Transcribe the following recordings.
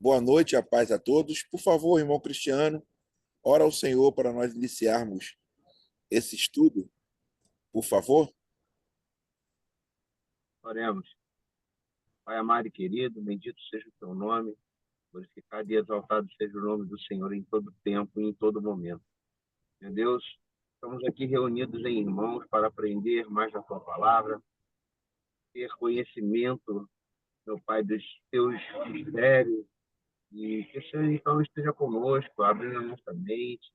Boa noite, a paz a todos. Por favor, irmão Cristiano, ora ao Senhor para nós iniciarmos esse estudo, por favor. Oremos. Pai amado e querido, bendito seja o teu nome, glorificado e exaltado seja o nome do Senhor em todo tempo e em todo momento. Meu Deus, estamos aqui reunidos em irmãos para aprender mais da tua palavra, ter conhecimento, meu Pai, dos teus mistérios, e que o Senhor então esteja conosco, abrindo a nossa mente,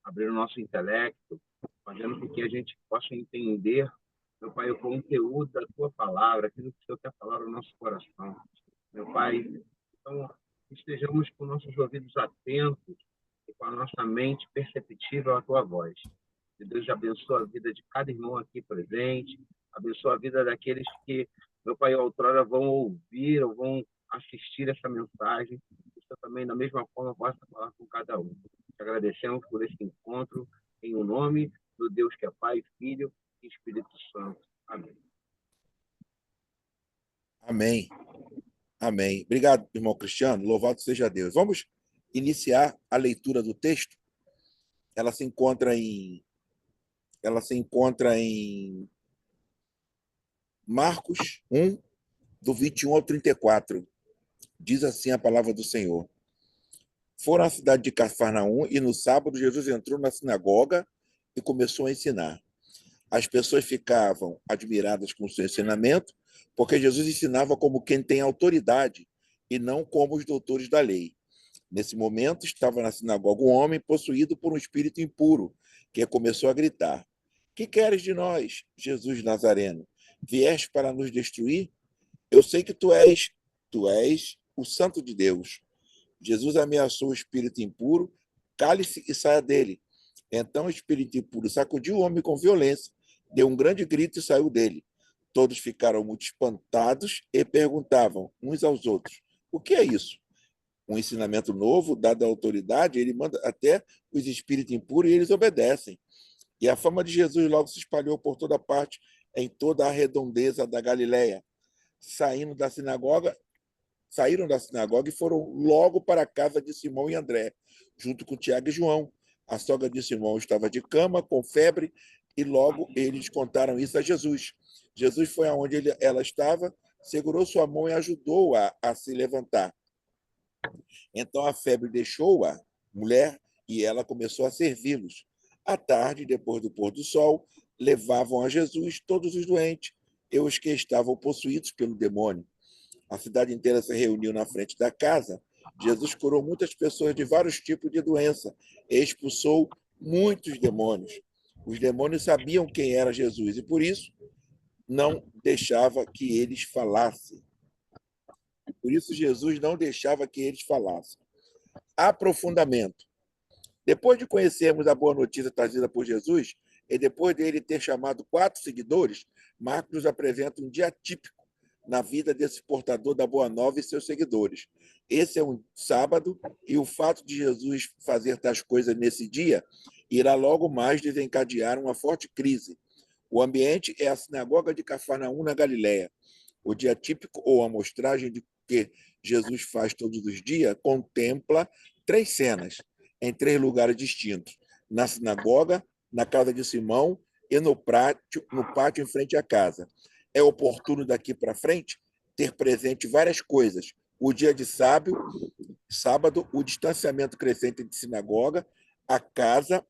abrindo o nosso intelecto, fazendo com que a gente possa entender, meu Pai, o conteúdo da tua palavra, aquilo que o Senhor quer falar no nosso coração. Meu Pai, então estejamos com nossos ouvidos atentos e com a nossa mente perceptível à tua voz. Que Deus abençoe a vida de cada irmão aqui presente, abençoe a vida daqueles que, meu Pai, outrora vão ouvir ou vão assistir essa mensagem. Que Você também, da mesma forma, possa falar com cada um. Te agradecemos por esse encontro, em o nome do Deus que é Pai, Filho e Espírito Santo. Amém. Amém. Amém. Obrigado, irmão Cristiano. Louvado seja Deus. Vamos iniciar a leitura do texto. Ela se encontra em Marcos 1, do 21 ao 34. Diz assim a palavra do Senhor. Foram à cidade de Cafarnaum e no sábado Jesus entrou na sinagoga e começou a ensinar. As pessoas ficavam admiradas com o seu ensinamento, porque Jesus ensinava como quem tem autoridade e não como os doutores da lei. Nesse momento, estava na sinagoga um homem possuído por um espírito impuro, que começou a gritar: Que queres de nós, Jesus Nazareno? Vieste para nos destruir? Eu sei que tu és o Santo de Deus. Jesus ameaçou o espírito impuro: Cale-se e saia dele. Então o espírito impuro sacudiu o homem com violência, deu um grande grito e saiu dele. Todos ficaram muito espantados e perguntavam uns aos outros: O que é isso? Um ensinamento novo, dado à autoridade, ele manda até os espíritos impuros e eles obedecem. E a fama de Jesus logo se espalhou por toda parte, em toda a redondeza da Galiléia. Saindo da sinagoga, Saíram da sinagoga e foram logo para a casa de Simão e André, junto com Tiago e João. A sogra de Simão estava de cama, com febre, e logo eles contaram isso a Jesus. Jesus foi aonde ela estava, segurou sua mão e ajudou-a a se levantar. Então a febre deixou a mulher e ela começou a servi-los. À tarde, depois do pôr do sol, levavam a Jesus todos os doentes e os que estavam possuídos pelo demônio. A cidade inteira se reuniu na frente da casa. Jesus curou muitas pessoas de vários tipos de doença e expulsou muitos demônios. Os demônios sabiam quem era Jesus e, por isso, não deixava que eles falassem. Por isso, Jesus não deixava que eles falassem. Aprofundamento. Depois de conhecermos a boa notícia trazida por Jesus, e depois dele ter chamado 4 seguidores, Marcos nos apresenta um dia típico na vida desse portador da Boa Nova e seus seguidores. Esse é um sábado, e o fato de Jesus fazer tais coisas nesse dia irá logo mais desencadear uma forte crise. O ambiente é a sinagoga de Cafarnaum, na Galiléia. O dia típico, ou amostragem de que Jesus faz todos os dias, contempla 3 cenas, em 3 lugares distintos: na sinagoga, na casa de Simão e no pátio em frente à casa. É oportuno daqui para frente ter presente várias coisas. O dia de sábado, o distanciamento crescente de sinagoga, a casa,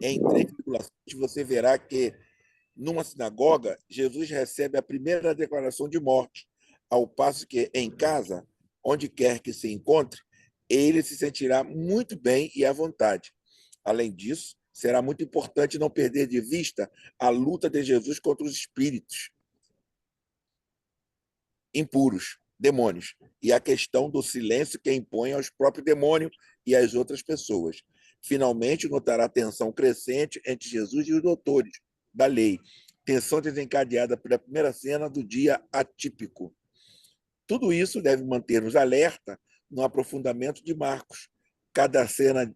em 3,7, você verá que numa sinagoga, Jesus recebe a primeira declaração de morte, ao passo que em casa, onde quer que se encontre, ele se sentirá muito bem e à vontade. Além disso, será muito importante não perder de vista a luta de Jesus contra os espíritos impuros, demônios, e a questão do silêncio que impõe aos próprios demônios e às outras pessoas. Finalmente, notará a tensão crescente entre Jesus e os doutores da lei, tensão desencadeada pela primeira cena do dia atípico. Tudo isso deve manter-nos alerta no aprofundamento de Marcos. Cada cena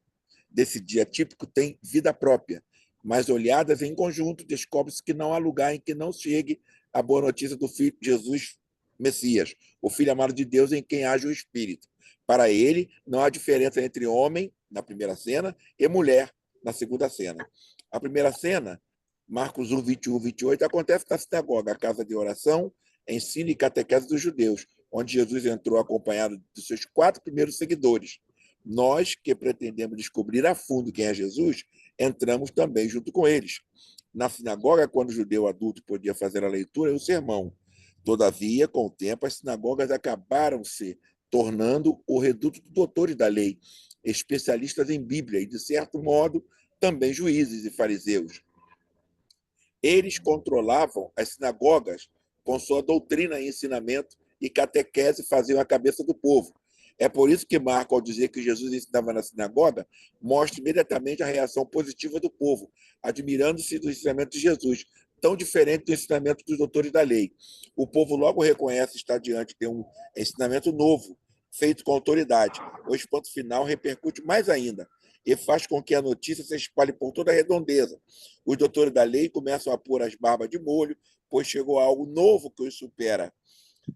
desse dia típico tem vida própria, mas olhadas em conjunto, descobre-se que não há lugar em que não chegue a boa notícia do Filho Jesus Messias, o Filho amado de Deus em quem age o Espírito. Para ele, não há diferença entre homem, na primeira cena, e mulher, na segunda cena. A primeira cena, Marcos 1, 21, 28, acontece na sinagoga, a casa de oração, ensino e catequese dos judeus, onde Jesus entrou acompanhado dos seus 4 primeiros seguidores. Nós, que pretendemos descobrir a fundo quem é Jesus, entramos também junto com eles. Na sinagoga, quando o judeu adulto podia fazer a leitura e o sermão. Todavia, com o tempo, as sinagogas acabaram se tornando o reduto dos doutores da lei, especialistas em Bíblia e, de certo modo, também juízes e fariseus. Eles controlavam as sinagogas com sua doutrina e ensinamento, e catequese faziam a cabeça do povo. É por isso que Marco, ao dizer que Jesus ensinava na sinagoga, mostra imediatamente a reação positiva do povo, admirando-se do ensinamento de Jesus, tão diferente do ensinamento dos doutores da lei. O povo logo reconhece estar diante de um ensinamento novo, feito com autoridade. O espanto final repercute mais ainda e faz com que a notícia se espalhe por toda a redondeza. Os doutores da lei começam a pôr as barbas de molho, pois chegou algo novo que os supera.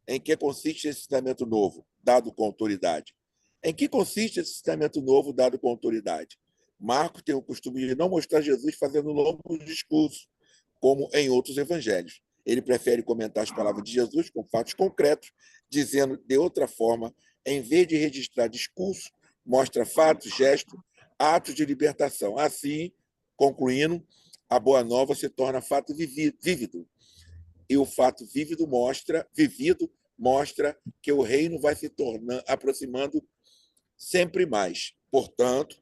Em que consiste esse ensinamento novo, dado com autoridade? Em que consiste esse ensinamento novo, dado com autoridade? Marcos tem o costume de não mostrar Jesus fazendo longos discursos, como em outros evangelhos. Ele prefere comentar as palavras de Jesus com fatos concretos, dizendo de outra forma, em vez de registrar discurso, mostra fatos, gestos, atos de libertação. Assim, concluindo, a boa nova se torna fato vívido, e o fato vivido mostra que o reino vai se tornando, aproximando sempre mais. Portanto,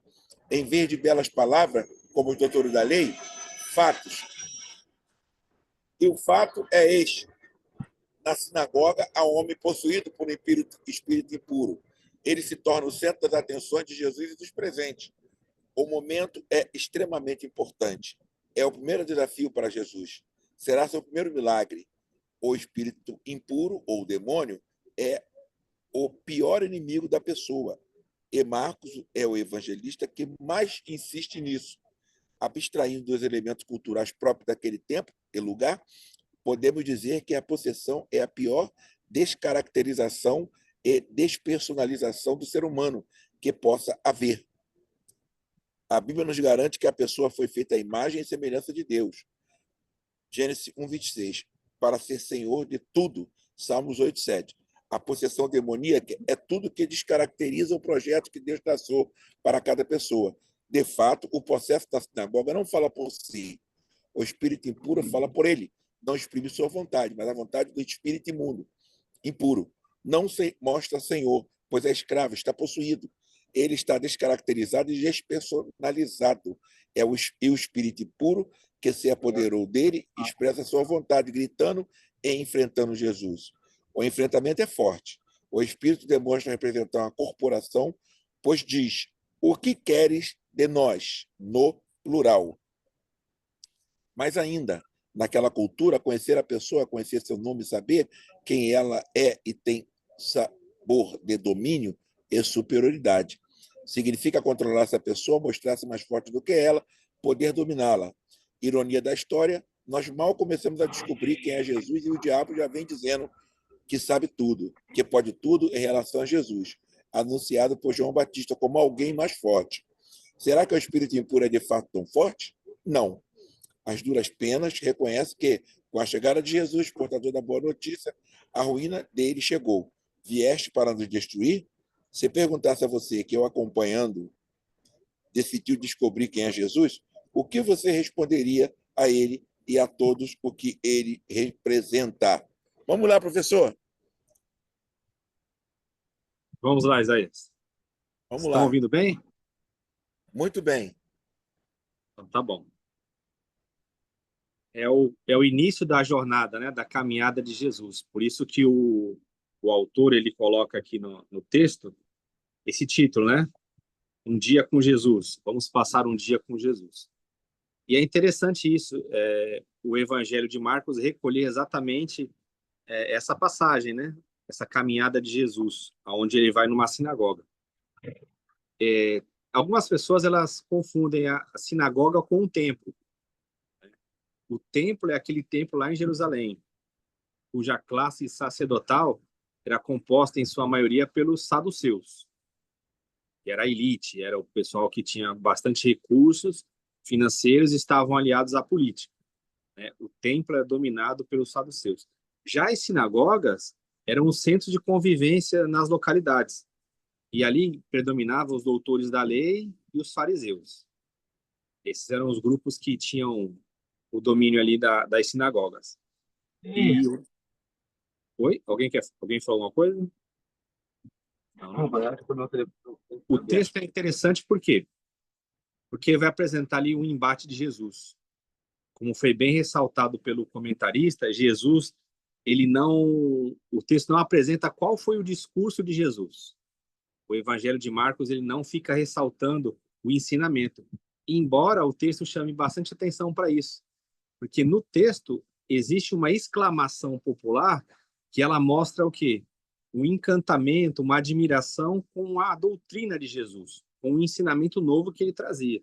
em vez de belas palavras, como os doutores da lei, fatos. E o fato é este: na sinagoga há um homem possuído por um espírito impuro. Ele se torna o centro das atenções de Jesus e dos presentes. O momento é extremamente importante. É o primeiro desafio para Jesus. Será seu primeiro milagre. O espírito impuro ou o demônio é o pior inimigo da pessoa. E Marcos é o evangelista que mais insiste nisso. Abstraindo dos elementos culturais próprios daquele tempo e lugar, podemos dizer que a possessão é a pior descaracterização e despersonalização do ser humano que possa haver. A Bíblia nos garante que a pessoa foi feita à imagem e semelhança de Deus. Gênesis 1, 26. Para ser senhor de tudo. Salmos 8, 7. A possessão demoníaca é tudo que descaracteriza o projeto que Deus traçou para cada pessoa. De fato, o processo da sinagoga não fala por si. O espírito impuro fala por ele. Não exprime sua vontade, mas a vontade do espírito imundo, impuro. Não se mostra senhor, pois é escravo, está possuído. Ele está descaracterizado e despersonalizado. E o espírito impuro que se apoderou dele expressa sua vontade, gritando e enfrentando Jesus. O enfrentamento é forte. O espírito demonstra representar uma corporação, pois diz: o que queres de nós? No plural. Mais ainda, naquela cultura, conhecer a pessoa, conhecer seu nome, saber quem ela é e tem sabor de domínio e superioridade. Significa controlar essa pessoa, mostrar-se mais forte do que ela, poder dominá-la. Ironia da história, nós mal começamos a descobrir quem é Jesus e o diabo já vem dizendo que sabe tudo, que pode tudo em relação a Jesus, anunciado por João Batista como alguém mais forte. Será que o espírito impuro é de fato tão forte? Não. As duras penas reconhecem que, com a chegada de Jesus, portador da boa notícia, a ruína dele chegou. Vieste para nos destruir? Se perguntasse a você que eu acompanhando decidiu descobrir quem é Jesus, o que você responderia a ele e a todos o que ele representa? Vamos lá, professor. Vamos lá, Isaías. Vamos Estão lá. ouvindo bem? Muito bem. Então, tá bom. É o início da jornada, né, da caminhada de Jesus. Por isso que o autor ele coloca aqui no texto esse título, né? Um dia com Jesus. Vamos passar um dia com Jesus. E é interessante isso, o Evangelho de Marcos recolher exatamente essa passagem, né? Essa caminhada de Jesus, aonde ele vai numa sinagoga. Algumas pessoas elas confundem a sinagoga com um templo. O templo é aquele templo lá em Jerusalém, cuja classe sacerdotal era composta em sua maioria pelos saduceus. que era a elite, era o pessoal que tinha bastante recursos financeiros e estavam aliados à política, né? O templo era dominado pelos saduceus. Já as sinagogas eram os centros de convivência nas localidades. E ali predominavam os doutores da lei e os fariseus. Esses eram os grupos que tinham o domínio ali das sinagogas. E... Oi? Alguém falou alguma coisa? Não, mas acho que o meu telefone O texto é interessante por quê? Porque ele vai apresentar ali um embate de Jesus. Como foi bem ressaltado pelo comentarista, Jesus, o texto não apresenta qual foi o discurso de Jesus. O Evangelho de Marcos, ele não fica ressaltando o ensinamento, embora o texto chame bastante atenção para isso, porque no texto existe uma exclamação popular que ela mostra o quê? Um encantamento, uma admiração com a doutrina de Jesus, com o ensinamento novo que ele trazia,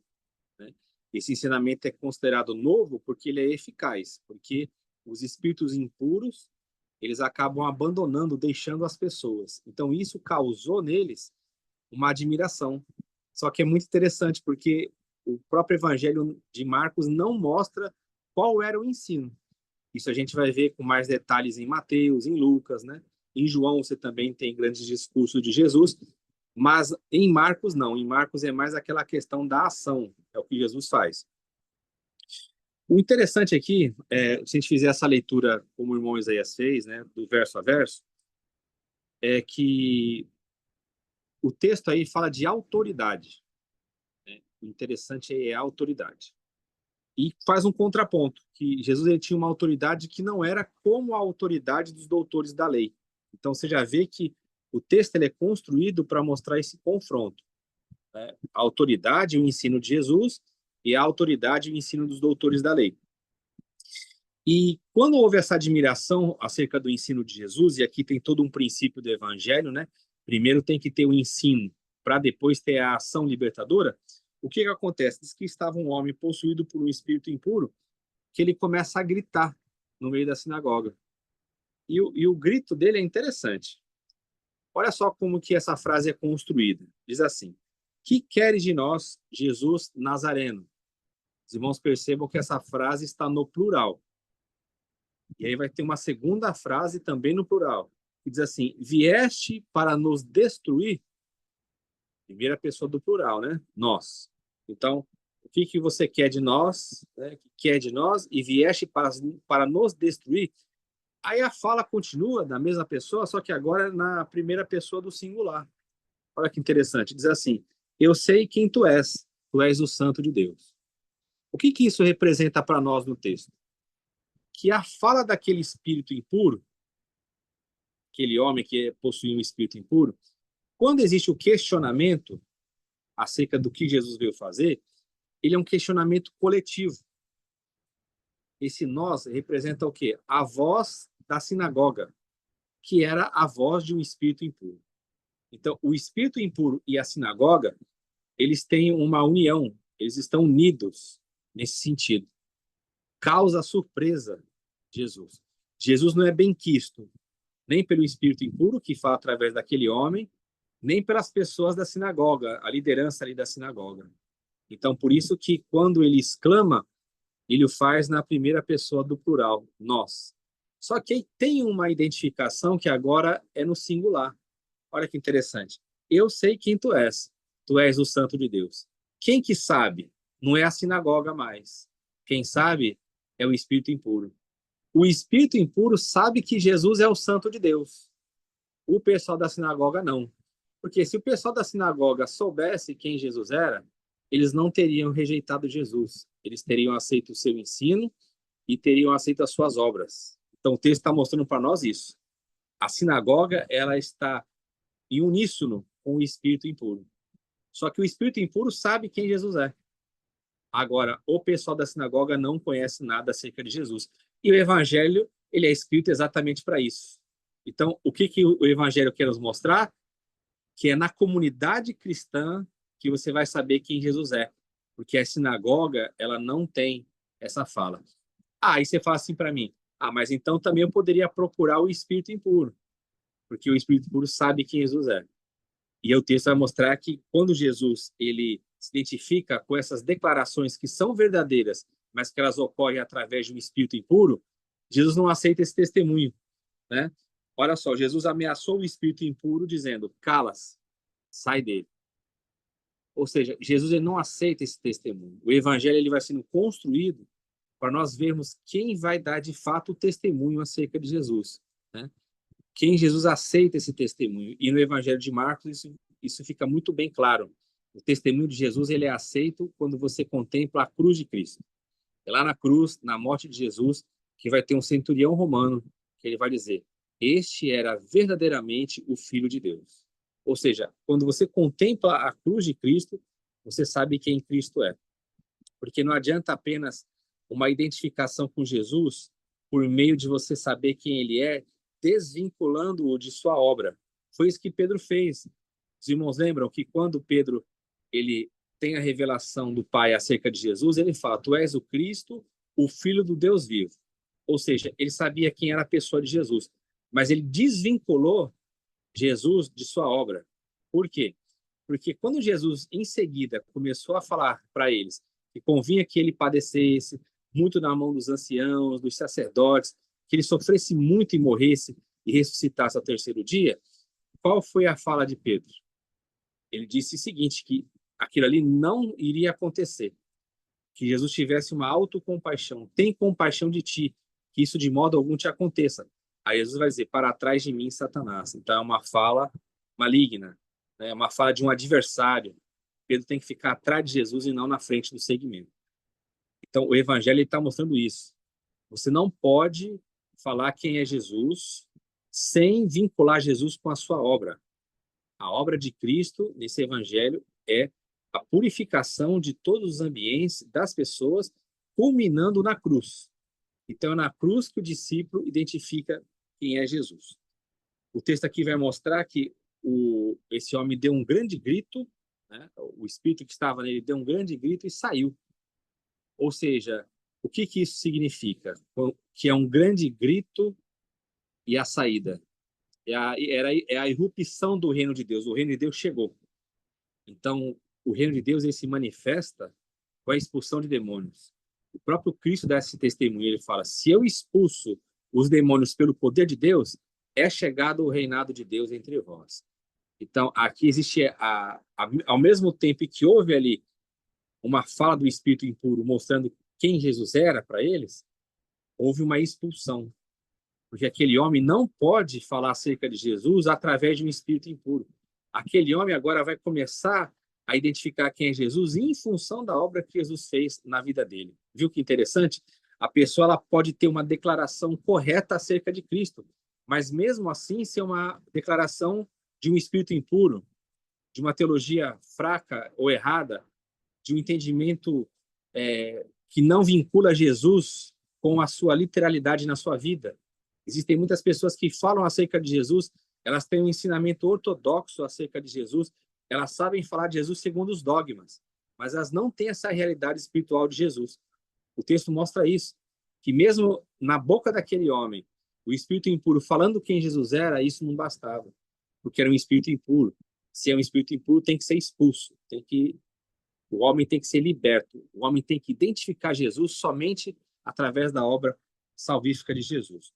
né? Esse ensinamento é considerado novo porque ele é eficaz, porque os espíritos impuros, eles acabam abandonando, deixando as pessoas. Então, isso causou neles uma admiração. Só que é muito interessante, porque o próprio Evangelho de Marcos não mostra qual era o ensino. Isso a gente vai ver com mais detalhes em Mateus, em Lucas, né? Em João você também tem grandes discursos de Jesus, mas em Marcos não. Em Marcos é mais aquela questão da ação, é o que Jesus faz. O interessante aqui, se a gente fizer essa leitura como o irmão Isaías fez, né, do verso a verso, é que o texto aí fala de autoridade, né? O interessante é a autoridade. E faz um contraponto, que Jesus ele tinha uma autoridade que não era como a autoridade dos doutores da lei. Então você já vê que o texto ele é construído para mostrar esse confronto, né? A autoridade, o ensino de Jesus, e a autoridade e o ensino dos doutores da lei. E quando houve essa admiração acerca do ensino de Jesus, e aqui tem todo um princípio do evangelho, né? Primeiro tem que ter o ensino para depois ter a ação libertadora. O que acontece? Diz que estava um homem possuído por um espírito impuro, que ele começa a gritar no meio da sinagoga. E o grito dele é interessante. Olha só como que essa frase é construída. Diz assim: que queres de nós, Jesus Nazareno? Os irmãos percebam que essa frase está no plural. E aí vai ter uma segunda frase também no plural, que diz assim: vieste para nos destruir? Primeira pessoa do plural, né? Nós. Então, o que você quer de nós, né? Que quer de nós e vieste para nos destruir? Aí a fala continua da mesma pessoa, só que agora na primeira pessoa do singular. Olha que interessante. Diz assim: eu sei quem tu és o santo de Deus. O que isso representa para nós no texto? Que a fala daquele espírito impuro, aquele homem que possui um espírito impuro, quando existe o questionamento acerca do que Jesus veio fazer, ele é um questionamento coletivo. Esse nós representa o quê? A voz da sinagoga, que era a voz de um espírito impuro. Então, o espírito impuro e a sinagoga, eles têm uma união, eles estão unidos nesse sentido. Causa surpresa Jesus. Jesus não é benquisto nem pelo espírito impuro que fala através daquele homem, nem pelas pessoas da sinagoga, a liderança ali da sinagoga. Então, por isso que quando ele exclama, ele o faz na primeira pessoa do plural, nós. Só que tem uma identificação que agora é no singular. Olha que interessante. Eu sei quem tu és o santo de Deus. Quem que sabe? Não é a sinagoga mais. Quem sabe é o espírito impuro. O espírito impuro sabe que Jesus é o santo de Deus. O pessoal da sinagoga não. Porque se o pessoal da sinagoga soubesse quem Jesus era, eles não teriam rejeitado Jesus. Eles teriam aceito o seu ensino e teriam aceito as suas obras. Então o texto está mostrando para nós isso. A sinagoga, ela está em uníssono com o espírito impuro. Só que o espírito impuro sabe quem Jesus é. Agora, o pessoal da sinagoga não conhece nada acerca de Jesus. E o evangelho, ele é escrito exatamente para isso. Então, o que o evangelho quer nos mostrar? Que é na comunidade cristã que você vai saber quem Jesus é. Porque a sinagoga, ela não tem essa fala. Aí você fala assim para mim: mas então também eu poderia procurar o espírito impuro. Porque o espírito impuro sabe quem Jesus é. E o texto vai mostrar que quando Jesus ele se identifica com essas declarações que são verdadeiras, mas que elas ocorrem através de um espírito impuro, Jesus não aceita esse testemunho, né? Olha só, Jesus ameaçou o espírito impuro dizendo: cala-se, sai dele. Ou seja, Jesus ele não aceita esse testemunho. O evangelho ele vai sendo construído para nós vermos quem vai dar de fato o testemunho acerca de Jesus, né? Quem Jesus aceita esse testemunho. E no evangelho de Marcos isso fica muito bem claro. O testemunho de Jesus ele é aceito quando você contempla a cruz de Cristo. É lá na cruz, na morte de Jesus, que vai ter um centurião romano que ele vai dizer: este era verdadeiramente o Filho de Deus. Ou seja, quando você contempla a cruz de Cristo, você sabe quem Cristo é. Porque não adianta apenas uma identificação com Jesus por meio de você saber quem ele é, desvinculando-o de sua obra. Foi isso que Pedro fez. Os irmãos lembram que quando Pedro ele tem a revelação do Pai acerca de Jesus, ele fala: tu és o Cristo, o Filho do Deus vivo. Ou seja, ele sabia quem era a pessoa de Jesus, mas ele desvinculou Jesus de sua obra. Por quê? Porque quando Jesus, em seguida, começou a falar para eles que convinha que ele padecesse muito na mão dos anciãos, dos sacerdotes, que ele sofresse muito e morresse e ressuscitasse ao terceiro dia, qual foi a fala de Pedro? Ele disse o seguinte, que aquilo ali não iria acontecer, que Jesus tivesse uma autocompaixão, tem compaixão de ti, que isso de modo algum te aconteça. Aí Jesus vai dizer: para trás de mim, Satanás. Então é uma fala maligna, né? É uma fala de um adversário. Pedro tem que ficar atrás de Jesus e não na frente do segmento. Então o evangelho está mostrando isso. Você não pode falar quem é Jesus sem vincular Jesus com a sua obra. A obra de Cristo nesse evangelho é a purificação de todos os ambientes das pessoas, culminando na cruz. Então é na cruz que o discípulo identifica quem é Jesus. O texto aqui vai mostrar que esse homem deu um grande grito, né? O espírito que estava nele deu um grande grito e saiu. Ou seja, o que isso significa? Que é um grande grito e a saída. É a irrupção do reino de Deus. O reino de Deus chegou. Então, o reino de Deus ele se manifesta com a expulsão de demônios. O próprio Cristo dá esse testemunho. Ele fala: se eu expulso os demônios pelo poder de Deus, é chegado o reinado de Deus entre vós. Então, aqui existe, ao mesmo tempo que houve ali uma fala do espírito impuro mostrando quem Jesus era para eles, houve uma expulsão. Porque aquele homem não pode falar acerca de Jesus através de um espírito impuro. Aquele homem agora vai começar a identificar quem é Jesus em função da obra que Jesus fez na vida dele. Viu que interessante? A pessoa ela pode ter uma declaração correta acerca de Cristo, mas mesmo assim ser uma declaração de um espírito impuro, de uma teologia fraca ou errada, de um entendimento que não vincula Jesus com a sua literalidade na sua vida. Existem muitas pessoas que falam acerca de Jesus, elas têm um ensinamento ortodoxo acerca de Jesus, elas sabem falar de Jesus segundo os dogmas, mas elas não têm essa realidade espiritual de Jesus. O texto mostra isso, que mesmo na boca daquele homem, o espírito impuro falando quem Jesus era, isso não bastava, porque era um espírito impuro. Se é um espírito impuro, tem que ser expulso, o homem tem que ser liberto, o homem tem que identificar Jesus somente através da obra salvífica de Jesus.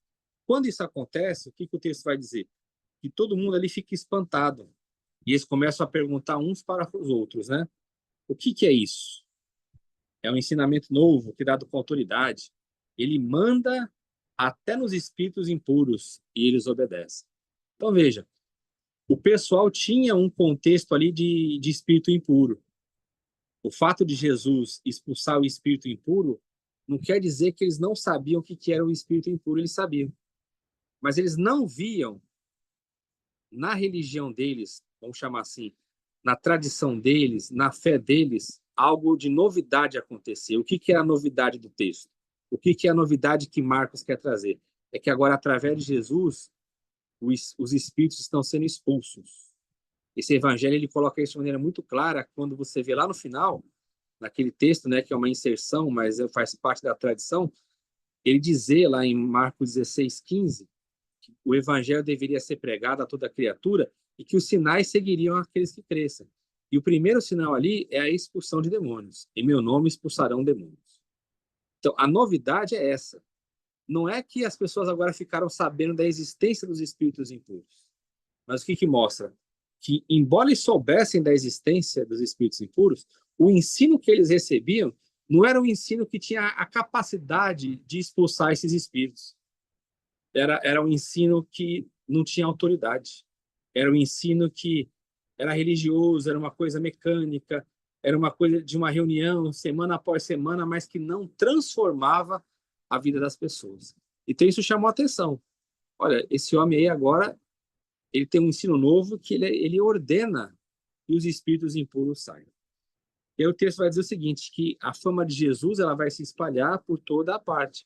Quando isso acontece, o que o texto vai dizer? Que todo mundo ali fica espantado. E eles começam a perguntar uns para os outros, né? O que é isso? É um ensinamento novo, que é dado com autoridade. Ele manda até nos espíritos impuros e eles obedecem. Então, veja, o pessoal tinha um contexto ali de espírito impuro. O fato de Jesus expulsar o espírito impuro não quer dizer que eles não sabiam o que era o espírito impuro, eles sabiam. Mas eles não viam na religião deles, vamos chamar assim, na tradição deles, na fé deles, algo de novidade acontecer. O que é a novidade do texto? O que é a novidade que Marcos quer trazer? É que agora, através de Jesus, os espíritos estão sendo expulsos. Esse evangelho ele coloca isso de maneira muito clara quando você vê lá no final, naquele texto, né, que é uma inserção, mas faz parte da tradição, ele dizer lá em Marcos 16:15, que o evangelho deveria ser pregado a toda criatura e que os sinais seguiriam aqueles que crescem. E o primeiro sinal ali é a expulsão de demônios. Em meu nome expulsarão demônios. Então, a novidade é essa. Não é que as pessoas agora ficaram sabendo da existência dos espíritos impuros. Mas o que mostra? Que, embora eles soubessem da existência dos espíritos impuros, o ensino que eles recebiam não era um ensino que tinha a capacidade de expulsar esses espíritos. Era um ensino que não tinha autoridade. Era um ensino que era religioso, era uma coisa mecânica, era uma coisa de uma reunião semana após semana, mas que não transformava a vida das pessoas. Então isso chamou a atenção. Olha, esse homem aí agora, ele tem um ensino novo que ele ordena que os espíritos impuros saiam. E aí o texto vai dizer o seguinte, que a fama de Jesus ela vai se espalhar por toda a parte,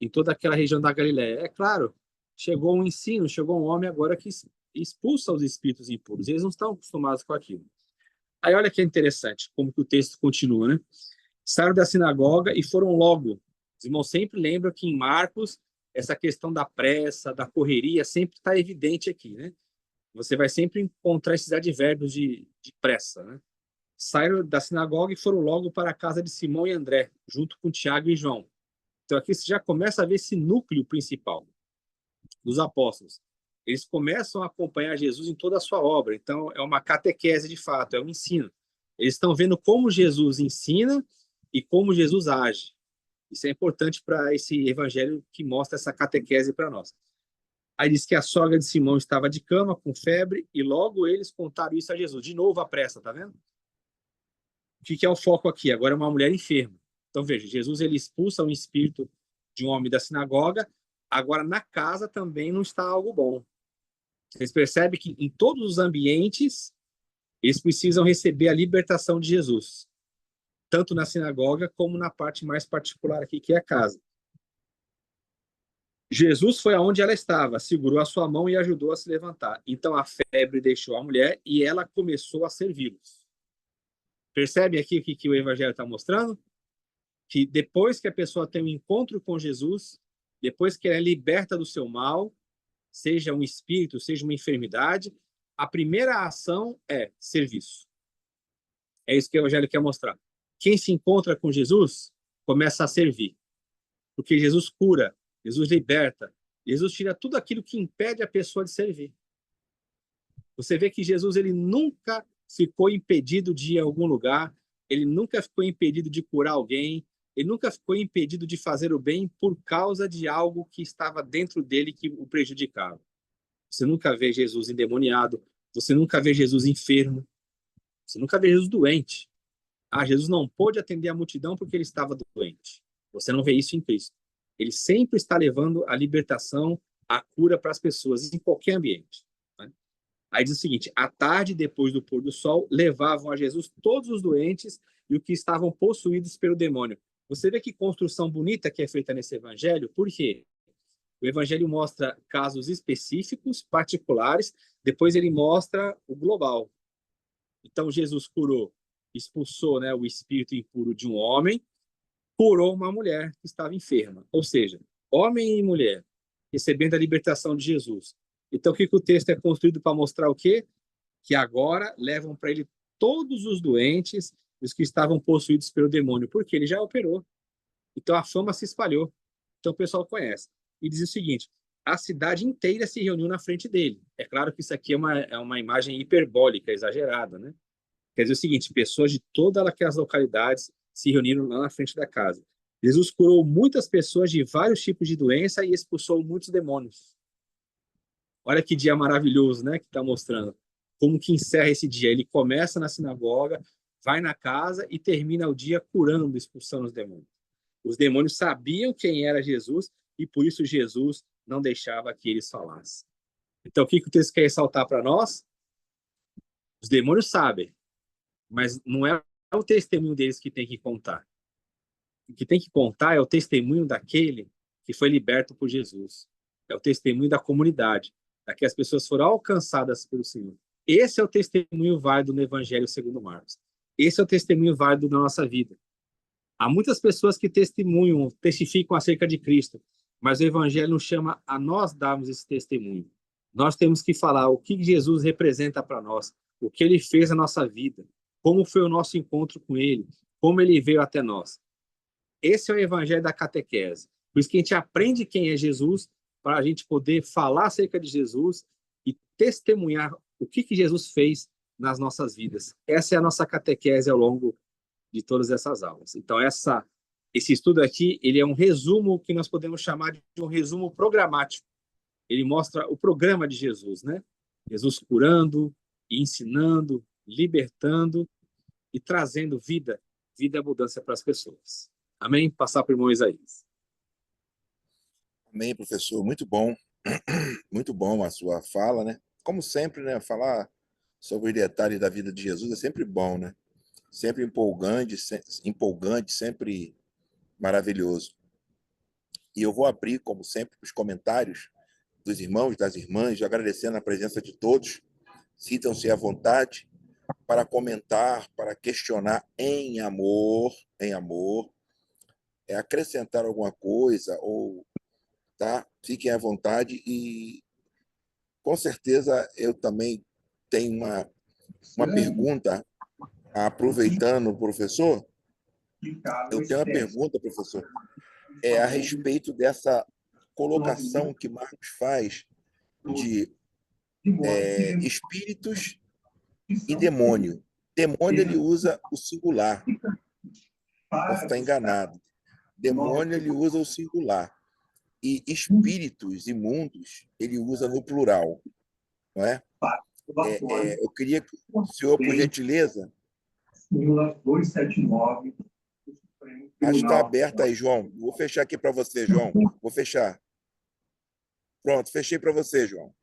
em toda aquela região da Galileia. É claro, chegou um ensino, chegou um homem agora que expulsa os espíritos impuros. Eles não estão acostumados com aquilo. Aí olha que interessante, como que o texto continua, né? Saíram da sinagoga e foram logo. Os irmãos sempre lembram que em Marcos, essa questão da pressa, da correria, sempre está evidente aqui, né? Você vai sempre encontrar esses advérbios de pressa, né? Saíram da sinagoga e foram logo para a casa de Simão e André, junto com Tiago e João. Então aqui você já começa a ver esse núcleo principal dos apóstolos. Eles começam a acompanhar Jesus em toda a sua obra. Então é uma catequese de fato, é um ensino. Eles estão vendo como Jesus ensina e como Jesus age. Isso é importante para esse evangelho que mostra essa catequese para nós. Aí diz que a sogra de Simão estava de cama, com febre, e logo eles contaram isso a Jesus. De novo a pressa, tá vendo? O que é o foco aqui? Agora é uma mulher enferma. Então veja, Jesus ele expulsa um espírito de um homem da sinagoga, agora na casa também não está algo bom. Vocês percebem que em todos os ambientes eles precisam receber a libertação de Jesus, tanto na sinagoga como na parte mais particular aqui, que é a casa. Jesus foi aonde ela estava, segurou a sua mão e ajudou a se levantar. Então a febre deixou a mulher e ela começou a servi-los. Percebe aqui o que o evangelho está mostrando? Que depois que a pessoa tem um encontro com Jesus, depois que ela é liberta do seu mal, seja um espírito, seja uma enfermidade, a primeira ação é serviço. É isso que o evangelho quer mostrar. Quem se encontra com Jesus, começa a servir. Porque Jesus cura, Jesus liberta, Jesus tira tudo aquilo que impede a pessoa de servir. Você vê que Jesus ele nunca ficou impedido de ir a algum lugar, ele nunca ficou impedido de curar alguém, ele nunca ficou impedido de fazer o bem por causa de algo que estava dentro dele que o prejudicava. Você nunca vê Jesus endemoniado, você nunca vê Jesus enfermo, você nunca vê Jesus doente. Ah, Jesus não pôde atender a multidão porque ele estava doente. Você não vê isso em Cristo. Ele sempre está levando a libertação, a cura para as pessoas em qualquer ambiente. Né? Aí diz o seguinte, à tarde, depois do pôr do sol, levavam a Jesus todos os doentes e os que estavam possuídos pelo demônio. Você vê que construção bonita que é feita nesse evangelho? Por quê? O evangelho mostra casos específicos, particulares, depois ele mostra o global. Então Jesus curou, expulsou, né, o espírito impuro de um homem, curou uma mulher que estava enferma. Ou seja, homem e mulher recebendo a libertação de Jesus. Então o que o texto é construído para mostrar o quê? Que agora levam para ele todos os doentes, os que estavam possuídos pelo demônio, porque ele já operou. Então a fama se espalhou. Então o pessoal conhece. E diz o seguinte, a cidade inteira se reuniu na frente dele. É claro que isso aqui é uma imagem hiperbólica, exagerada, né? Quer dizer o seguinte, pessoas de todas aquelas localidades se reuniram lá na frente da casa. Jesus curou muitas pessoas de vários tipos de doença e expulsou muitos demônios. Olha que dia maravilhoso, né? Que está mostrando. Como que encerra esse dia? Ele começa na sinagoga, vai na casa e termina o dia curando, expulsando os demônios. Os demônios sabiam quem era Jesus e por isso Jesus não deixava que eles falassem. Então, o que o texto quer ressaltar para nós? Os demônios sabem, mas não é o testemunho deles que tem que contar. O que tem que contar é o testemunho daquele que foi liberto por Jesus. É o testemunho da comunidade, daquelas pessoas foram alcançadas pelo Senhor. Esse é o testemunho válido no Evangelho segundo Marcos. Esse é o testemunho válido na nossa vida. Há muitas pessoas que testificam acerca de Cristo, mas o evangelho nos chama a nós darmos esse testemunho. Nós temos que falar o que Jesus representa para nós, o que ele fez na nossa vida, como foi o nosso encontro com ele, como ele veio até nós. Esse é o evangelho da catequese. Por isso que a gente aprende quem é Jesus, para a gente poder falar acerca de Jesus e testemunhar o que Jesus fez nas nossas vidas. Essa é a nossa catequese ao longo de todas essas aulas. Então, esse estudo aqui, ele é um resumo que nós podemos chamar de um resumo programático. Ele mostra o programa de Jesus, né? Jesus curando, ensinando, libertando e trazendo vida e abundância para as pessoas. Amém? Passar para o irmão Isaías. Amém, professor. Muito bom. Muito bom a sua fala, né? Como sempre, né? Falar sobre os detalhes da vida de Jesus é sempre bom, né? Sempre empolgante, sempre maravilhoso. E eu vou abrir, como sempre, os comentários dos irmãos e das irmãs, agradecendo a presença de todos. Sintam-se à vontade para comentar, para questionar em amor, acrescentar alguma coisa, ou tá? Fiquem à vontade e com certeza eu também tenho uma pergunta, aproveitando, professor. Eu tenho uma pergunta, professor, a respeito dessa colocação que Marcos faz de espíritos e demônio. Demônio, ele usa o singular. Posso estar enganado. Demônio, ele usa o singular. E espíritos imundos, ele usa no plural. Não é? Eu queria que o senhor, por gentileza... Acho que está aberta aí, João. Vou fechar aqui para você, João. Vou fechar. Pronto, fechei para você, João.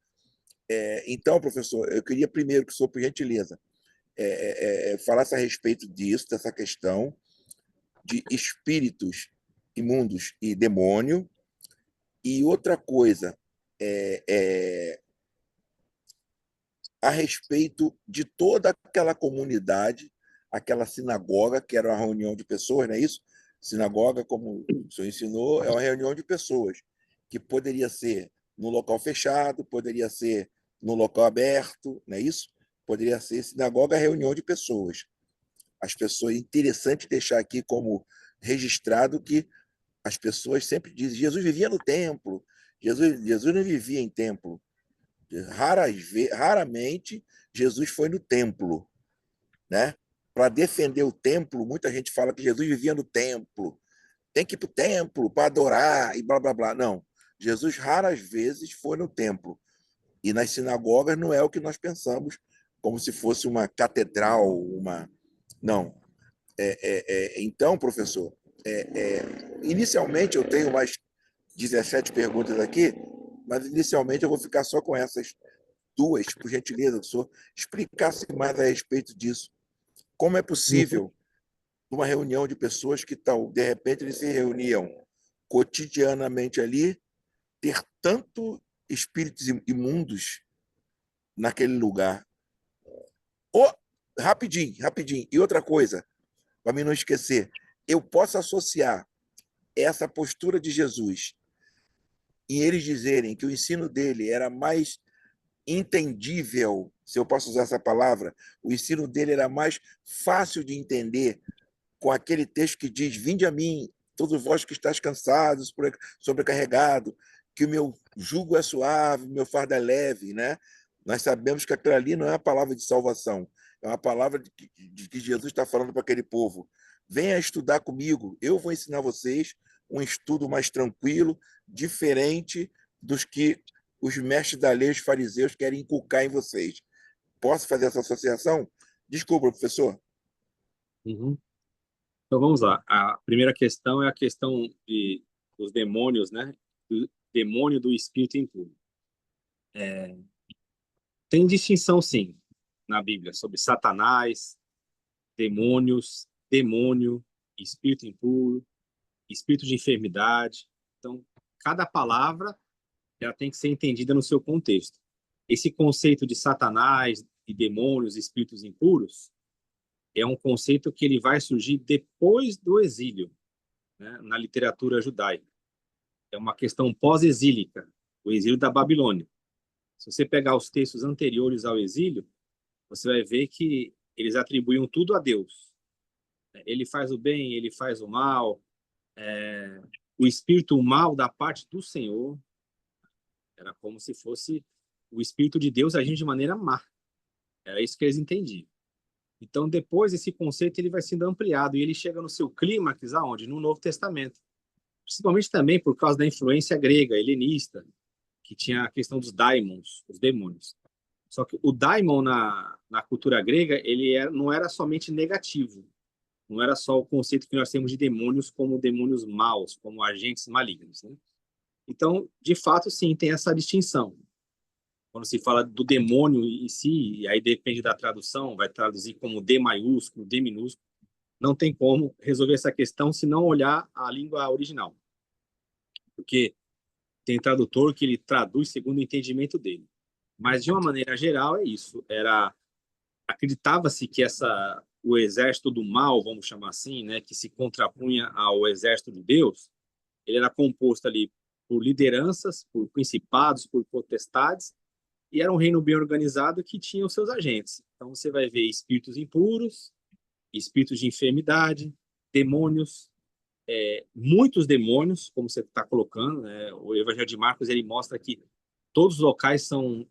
Então, professor, eu queria primeiro que o senhor, por gentileza, falasse a respeito disso, dessa questão de espíritos imundos e demônio. E outra coisa, a respeito de toda aquela comunidade, aquela sinagoga, que era uma reunião de pessoas, não é isso? Sinagoga, como o senhor ensinou, é uma reunião de pessoas, que poderia ser no local fechado, poderia ser no local aberto, não é isso? Poderia ser sinagoga, reunião de pessoas. As pessoas, interessante deixar aqui como registrado que as pessoas sempre dizem, Jesus vivia no templo, Jesus não vivia em templo. Raramente Jesus foi no templo, né? Para defender o templo, muita gente fala que Jesus vivia no templo. Tem que ir para o templo para adorar e blá, blá, blá. Não. Jesus raras vezes foi no templo. E nas sinagogas não é o que nós pensamos, como se fosse uma catedral, uma... Não. Então, professor, inicialmente eu tenho mais 17 perguntas aqui, mas inicialmente eu vou ficar só com essas duas, por gentileza, que o senhor explicasse mais a respeito disso. Como é possível, numa reunião de pessoas que tal, de repente eles se reuniam cotidianamente ali, ter tanto espíritos imundos naquele lugar? Rapidinho. E outra coisa, para mim não esquecer, eu posso associar essa postura de Jesus em eles dizerem que o ensino dele era mais entendível, se eu posso usar essa palavra, o ensino dele era mais fácil de entender com aquele texto que diz: vinde a mim, todos vós que estáis cansados, sobrecarregados, que o meu jugo é suave, o meu fardo é leve, né? Nós sabemos que aquilo ali não é uma palavra de salvação, é uma palavra de que Jesus está falando para aquele povo. Venha estudar comigo, eu vou ensinar vocês um estudo mais tranquilo, diferente dos que os mestres da lei, os fariseus, querem inculcar em vocês. Posso fazer essa associação? Desculpa, professor. Uhum. Então vamos lá. A primeira questão é a questão dos demônios, né? Do demônio do espírito impuro. Tem distinção, sim, na Bíblia sobre Satanás, demônios, demônio, espírito impuro, espírito de enfermidade. Então, cada palavra ela tem que ser entendida no seu contexto. Esse conceito de Satanás e demônios, espíritos impuros, é um conceito que ele vai surgir depois do exílio, né, na literatura judaica. é uma questão pós-exílica, o exílio da Babilônia. Se você pegar os textos anteriores ao exílio, você vai ver que eles atribuíam tudo a Deus. Ele faz o bem, ele faz o mal, o espírito mal da parte do Senhor. Era como se fosse o espírito de Deus agindo de maneira má. Era isso que eles entendiam. Então, depois, esse conceito ele vai sendo ampliado e ele chega no seu clímax aonde? No Novo Testamento. Principalmente também por causa da influência grega, helenista, que tinha a questão dos daimons, os demônios. Só que o daimon na cultura grega, não era somente negativo. Não era só o conceito que nós temos de demônios como demônios maus, como agentes malignos, né? Então, de fato, sim, tem essa distinção. Quando se fala do demônio em si, e aí depende da tradução, vai traduzir como D maiúsculo, D minúsculo, não tem como resolver essa questão se não olhar a língua original. Porque tem tradutor que ele traduz segundo o entendimento dele. Mas, de uma maneira geral, é isso. Acreditava-se que o exército do mal, vamos chamar assim, né, que se contrapunha ao exército de Deus, ele era composto ali por lideranças, por principados, por potestades, e era um reino bem organizado que tinha os seus agentes. Então você vai ver espíritos impuros, espíritos de enfermidade, demônios, muitos demônios, como você está colocando, né? O Evangelho de Marcos ele mostra que todos os locais são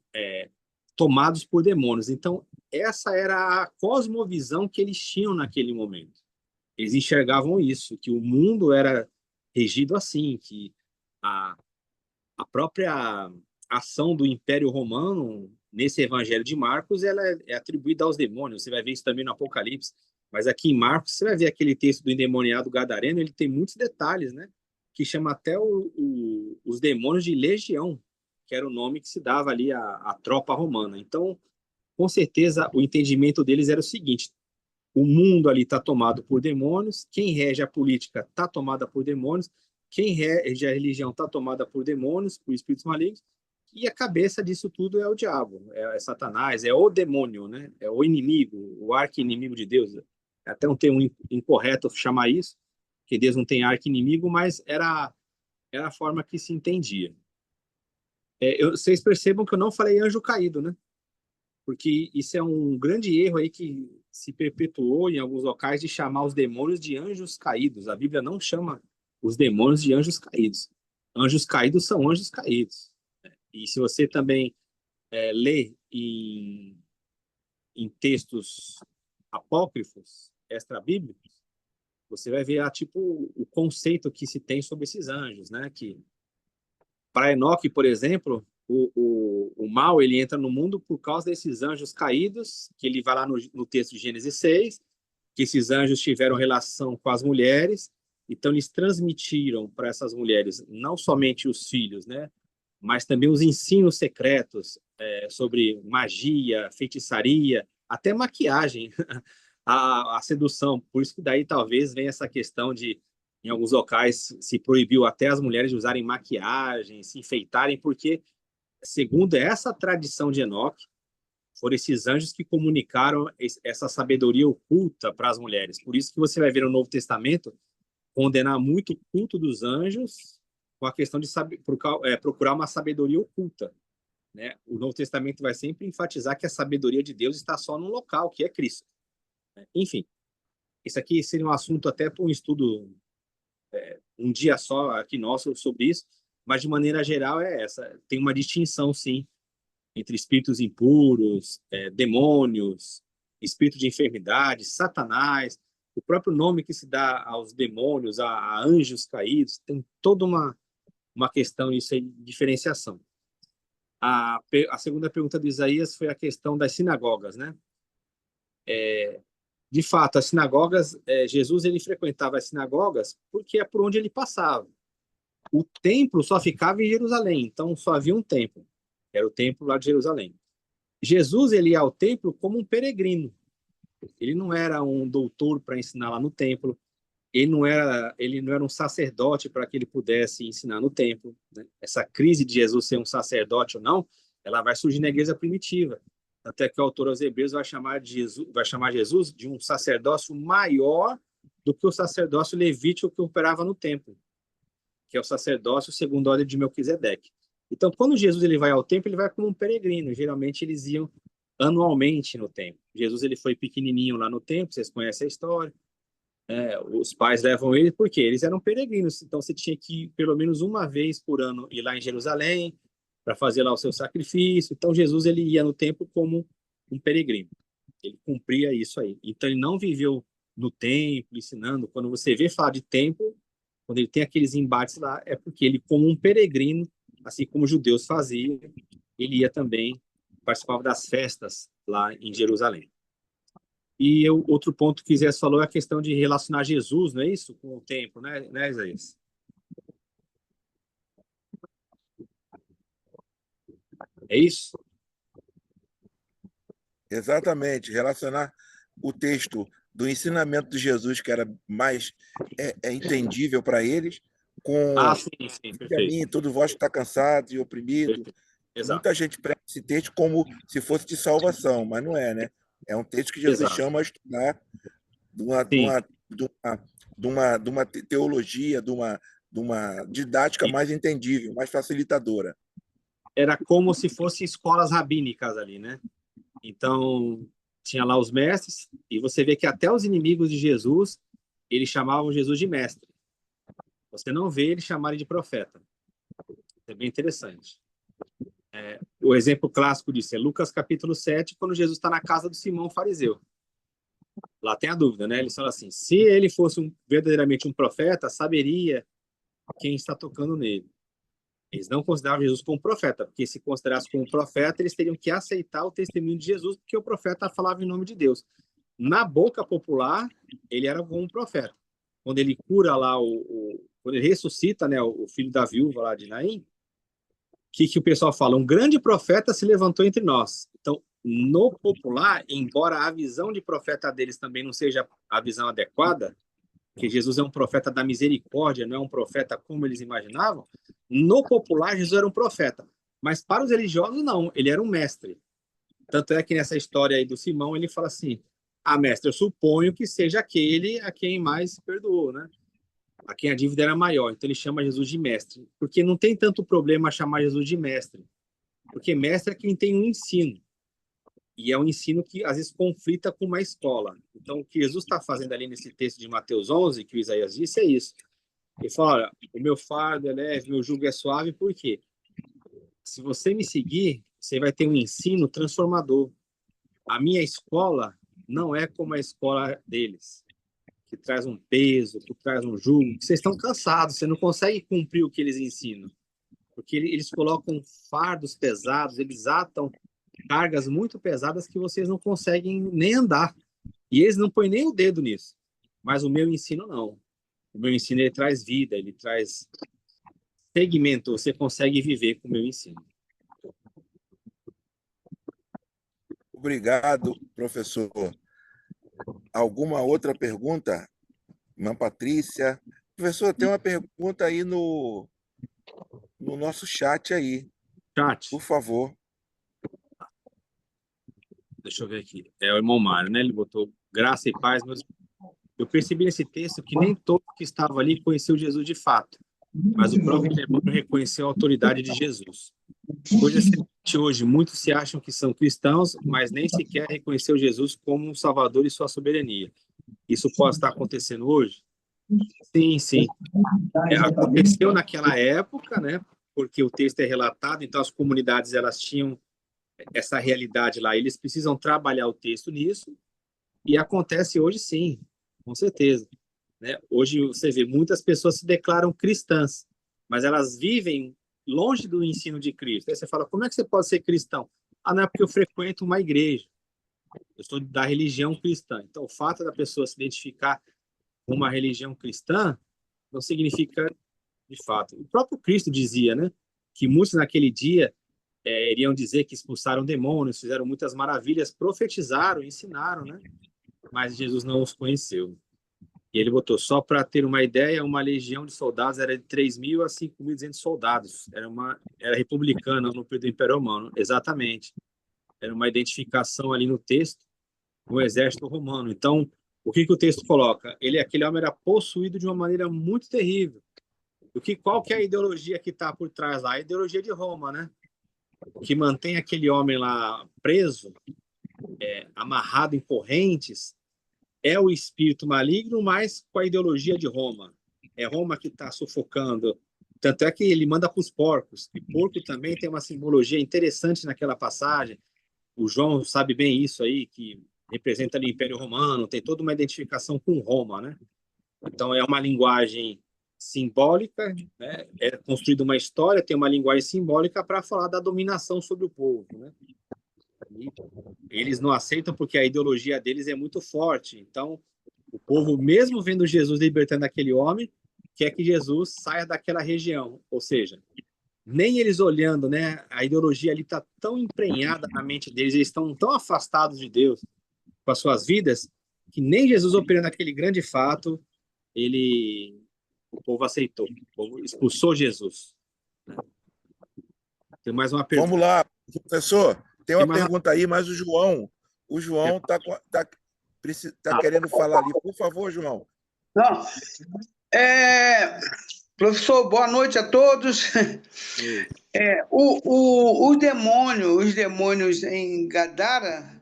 tomados por demônios. Então essa era a cosmovisão que eles tinham naquele momento. Eles enxergavam isso, que o mundo era regido assim, que a própria ação do Império Romano nesse Evangelho de Marcos ela é atribuída aos demônios. Você vai ver isso também no Apocalipse. Mas aqui em Marcos você vai ver aquele texto do endemoniado gadareno, ele tem muitos detalhes, né? Que chama até os demônios de legião, que era o nome que se dava ali à tropa romana. Então, com certeza, o entendimento deles era o seguinte: o mundo ali está tomado por demônios, quem rege a política está tomada por demônios, quem rege a religião está tomada por demônios, por espíritos malignos, e a cabeça disso tudo é o diabo, é Satanás, é o demônio, né? É o inimigo, o arqui-inimigo de Deus. É até um termo incorreto chamar isso, que Deus não tem arqui-inimigo, mas era a forma que se entendia. Vocês percebam que eu não falei anjo caído, né? Porque isso é um grande erro aí que se perpetuou em alguns locais de chamar os demônios de anjos caídos. A Bíblia não chama os demônios de anjos caídos. Anjos caídos são anjos caídos. E se você também lê em textos apócrifos, extra-bíblicos, você vai ver tipo o conceito que se tem sobre esses anjos, né? Que para Enoque, por exemplo, o mal ele entra no mundo por causa desses anjos caídos, que ele vai lá no texto de Gênesis 6, que esses anjos tiveram relação com as mulheres, então eles transmitiram para essas mulheres não somente os filhos, né, mas também os ensinos secretos sobre magia, feitiçaria, até maquiagem, a sedução. Por isso que daí talvez venha essa questão de, em alguns locais, se proibiu até as mulheres de usarem maquiagem, se enfeitarem, porque, segundo essa tradição de Enoque, foram esses anjos que comunicaram essa sabedoria oculta para as mulheres. Por isso que você vai ver no Novo Testamento condenar muito o culto dos anjos com a questão de procurar uma sabedoria oculta, né? O Novo Testamento vai sempre enfatizar que a sabedoria de Deus está só num local, que é Cristo. Enfim, isso aqui seria um assunto até para um estudo um dia só aqui nosso sobre isso, mas de maneira geral é essa. Tem uma distinção, sim, entre espíritos impuros, demônios, espírito de enfermidade, Satanás, o próprio nome que se dá aos demônios, a anjos caídos, tem toda uma questão isso aí de diferenciação. A segunda pergunta do Isaías foi a questão das sinagogas, né? De fato, as sinagogas, Jesus ele frequentava as sinagogas porque é por onde ele passava. O templo só ficava em Jerusalém, então só havia um templo, era o templo lá de Jerusalém. Jesus ele ia ao templo como um peregrino. Ele não era um doutor para ensinar lá no templo. Ele não era um sacerdote para que ele pudesse ensinar no templo, né? Essa crise de Jesus ser um sacerdote ou não, ela vai surgir na igreja primitiva. Até que o autor aos Hebreus vai chamar Jesus de um sacerdócio maior do que o sacerdócio levítico que operava no templo. que é o sacerdócio segundo a ordem de Melquisedeque. Então, quando Jesus ele vai ao templo, ele vai como um peregrino. Geralmente, eles iam anualmente no templo. Jesus ele foi pequenininho lá no templo, vocês conhecem a história. Os pais levam ele porque eles eram peregrinos. Então, você tinha que ir pelo menos uma vez por ano ir lá em Jerusalém para fazer lá o seu sacrifício. Então, Jesus ele ia no templo como um peregrino. Ele cumpria isso aí. Então, ele não viveu no templo, ensinando. Quando você vê falar de templo, quando ele tem aqueles embates lá, é porque ele, como um peregrino, assim como os judeus faziam, ele ia também, participava das festas lá em Jerusalém. E outro ponto que Isaías falou é a questão de relacionar Jesus, não é isso? Com o templo, né, Isaías? É isso? Exatamente, relacionar o texto do ensinamento de Jesus, que era mais entendível para eles, com Sim, "Vinde a mim, perfeito. todo vós está cansado e oprimido". Perfeito. Exato, Muita gente prega esse texto como se fosse de salvação, mas não é, né? É um texto que Jesus exato. chama a estudar de uma, de Sim, uma, de uma teologia, de uma didática e mais entendível, mais facilitadora. era como se fossem escolas rabínicas ali, né? Então, tinha lá os mestres, e você vê que até os inimigos de Jesus, eles chamavam Jesus de mestre. Você não vê eles chamarem de profeta. É bem interessante. O exemplo clássico disso é Lucas capítulo 7, quando Jesus está na casa do Simão fariseu. Lá tem a dúvida, né? Eles falam assim, se ele fosse verdadeiramente um profeta, saberia quem está tocando nele. Eles não consideravam Jesus como profeta, porque se considerasse como profeta, eles teriam que aceitar o testemunho de Jesus, porque o profeta falava em nome de Deus. Na boca popular, ele era como um profeta. Quando ele cura lá, quando ele ressuscita, né, o filho da viúva lá de Naim, que o pessoal fala? Um grande profeta se levantou entre nós. Então, no popular, embora a visão de profeta deles também não seja a visão adequada, que Jesus é um profeta da misericórdia, não é um profeta como eles imaginavam, no popular, Jesus era um profeta. Mas para os religiosos, não, ele era um mestre. Tanto é que nessa história aí do Simão, ele fala assim, mestre, eu suponho que seja aquele a quem mais perdoou, né? A quem a dívida era maior. Então ele chama Jesus de mestre. Porque não tem tanto problema chamar Jesus de mestre. Porque mestre é quem tem um ensino. E é um ensino que às vezes conflita com uma escola. Então o que Jesus está fazendo ali nesse texto de Mateus 11, que o Isaías disse, é isso. Ele fala, olha, o meu fardo é leve, meu jugo é suave, por quê? Se você me seguir, você vai ter um ensino transformador. A minha escola não é como a escola deles, que traz um peso, que traz um jugo, que vocês estão cansados, você não consegue cumprir o que eles ensinam. Porque eles colocam fardos pesados, eles atam cargas muito pesadas que vocês não conseguem nem andar. E eles não põem nem o dedo nisso. Mas o meu ensino não. O meu ensino ele traz vida, ele traz segmento, você consegue viver com o meu ensino. Obrigado, professor. Alguma outra pergunta? Irmã Patrícia. Professor, tem uma pergunta aí no nosso chat aí, Chat, por favor. deixa eu ver aqui. É o irmão Mário, né? Ele botou graça e paz, mas eu percebi nesse texto que nem todo que estava ali conheceu Jesus de fato, mas o próprio demônio reconheceu a autoridade de Jesus. Coisa semelhante hoje, muitos se acham que são cristãos, mas nem sequer reconheceu Jesus como um salvador e sua soberania. Isso pode estar acontecendo hoje? Sim, sim. Aconteceu naquela época, né? Porque o texto é relatado, então as comunidades elas tinham essa realidade lá. Eles precisam trabalhar o texto nisso e acontece hoje, sim, com certeza. Né? Hoje você vê muitas pessoas se declaram cristãs, mas elas vivem longe do ensino de Cristo. Aí você fala, como é que você pode ser cristão? Não é porque eu frequento uma igreja. Eu sou da religião cristã. Então, o fato da pessoa se identificar com uma religião cristã não significa de fato. O próprio Cristo dizia, né, que muitos naquele dia iriam dizer que expulsaram demônios, fizeram muitas maravilhas, profetizaram, ensinaram, né? Mas Jesus não os conheceu. E ele botou, só para ter uma ideia, uma legião de soldados era de 3.000 a 5.200 soldados. Era republicana no período do Império Romano, exatamente. Era uma identificação ali no texto com o exército romano. Então, o que o texto coloca? Aquele homem era possuído de uma maneira muito terrível. Qual que é a ideologia que está por trás lá? A ideologia de Roma, né? Que mantém aquele homem lá preso, amarrado em correntes, é o espírito maligno, mas com a ideologia de Roma. É Roma que está sufocando. Tanto é que ele manda para os porcos. E porco também tem uma simbologia interessante naquela passagem. O João sabe bem isso aí, que representa ali o Império Romano, tem toda uma identificação com Roma, né? Então é uma linguagem simbólica, né? É construída uma história, tem uma linguagem simbólica para falar da dominação sobre o povo, né? E eles não aceitam porque a ideologia deles é muito forte. Então, o povo, mesmo vendo Jesus libertando aquele homem, quer que Jesus saia daquela região. Ou seja, nem eles olhando, né? A ideologia ali está tão emprenhada na mente deles, eles estão tão afastados de Deus com as suas vidas, que nem Jesus operando aquele grande fato, o povo aceitou, o povo expulsou Jesus. Tem mais uma pergunta. Vamos lá, professor. Tem uma mais pergunta aí, mas o João tá querendo falar ali. Por favor, João. Não. Professor, boa noite a todos. Os demônios em Gadara,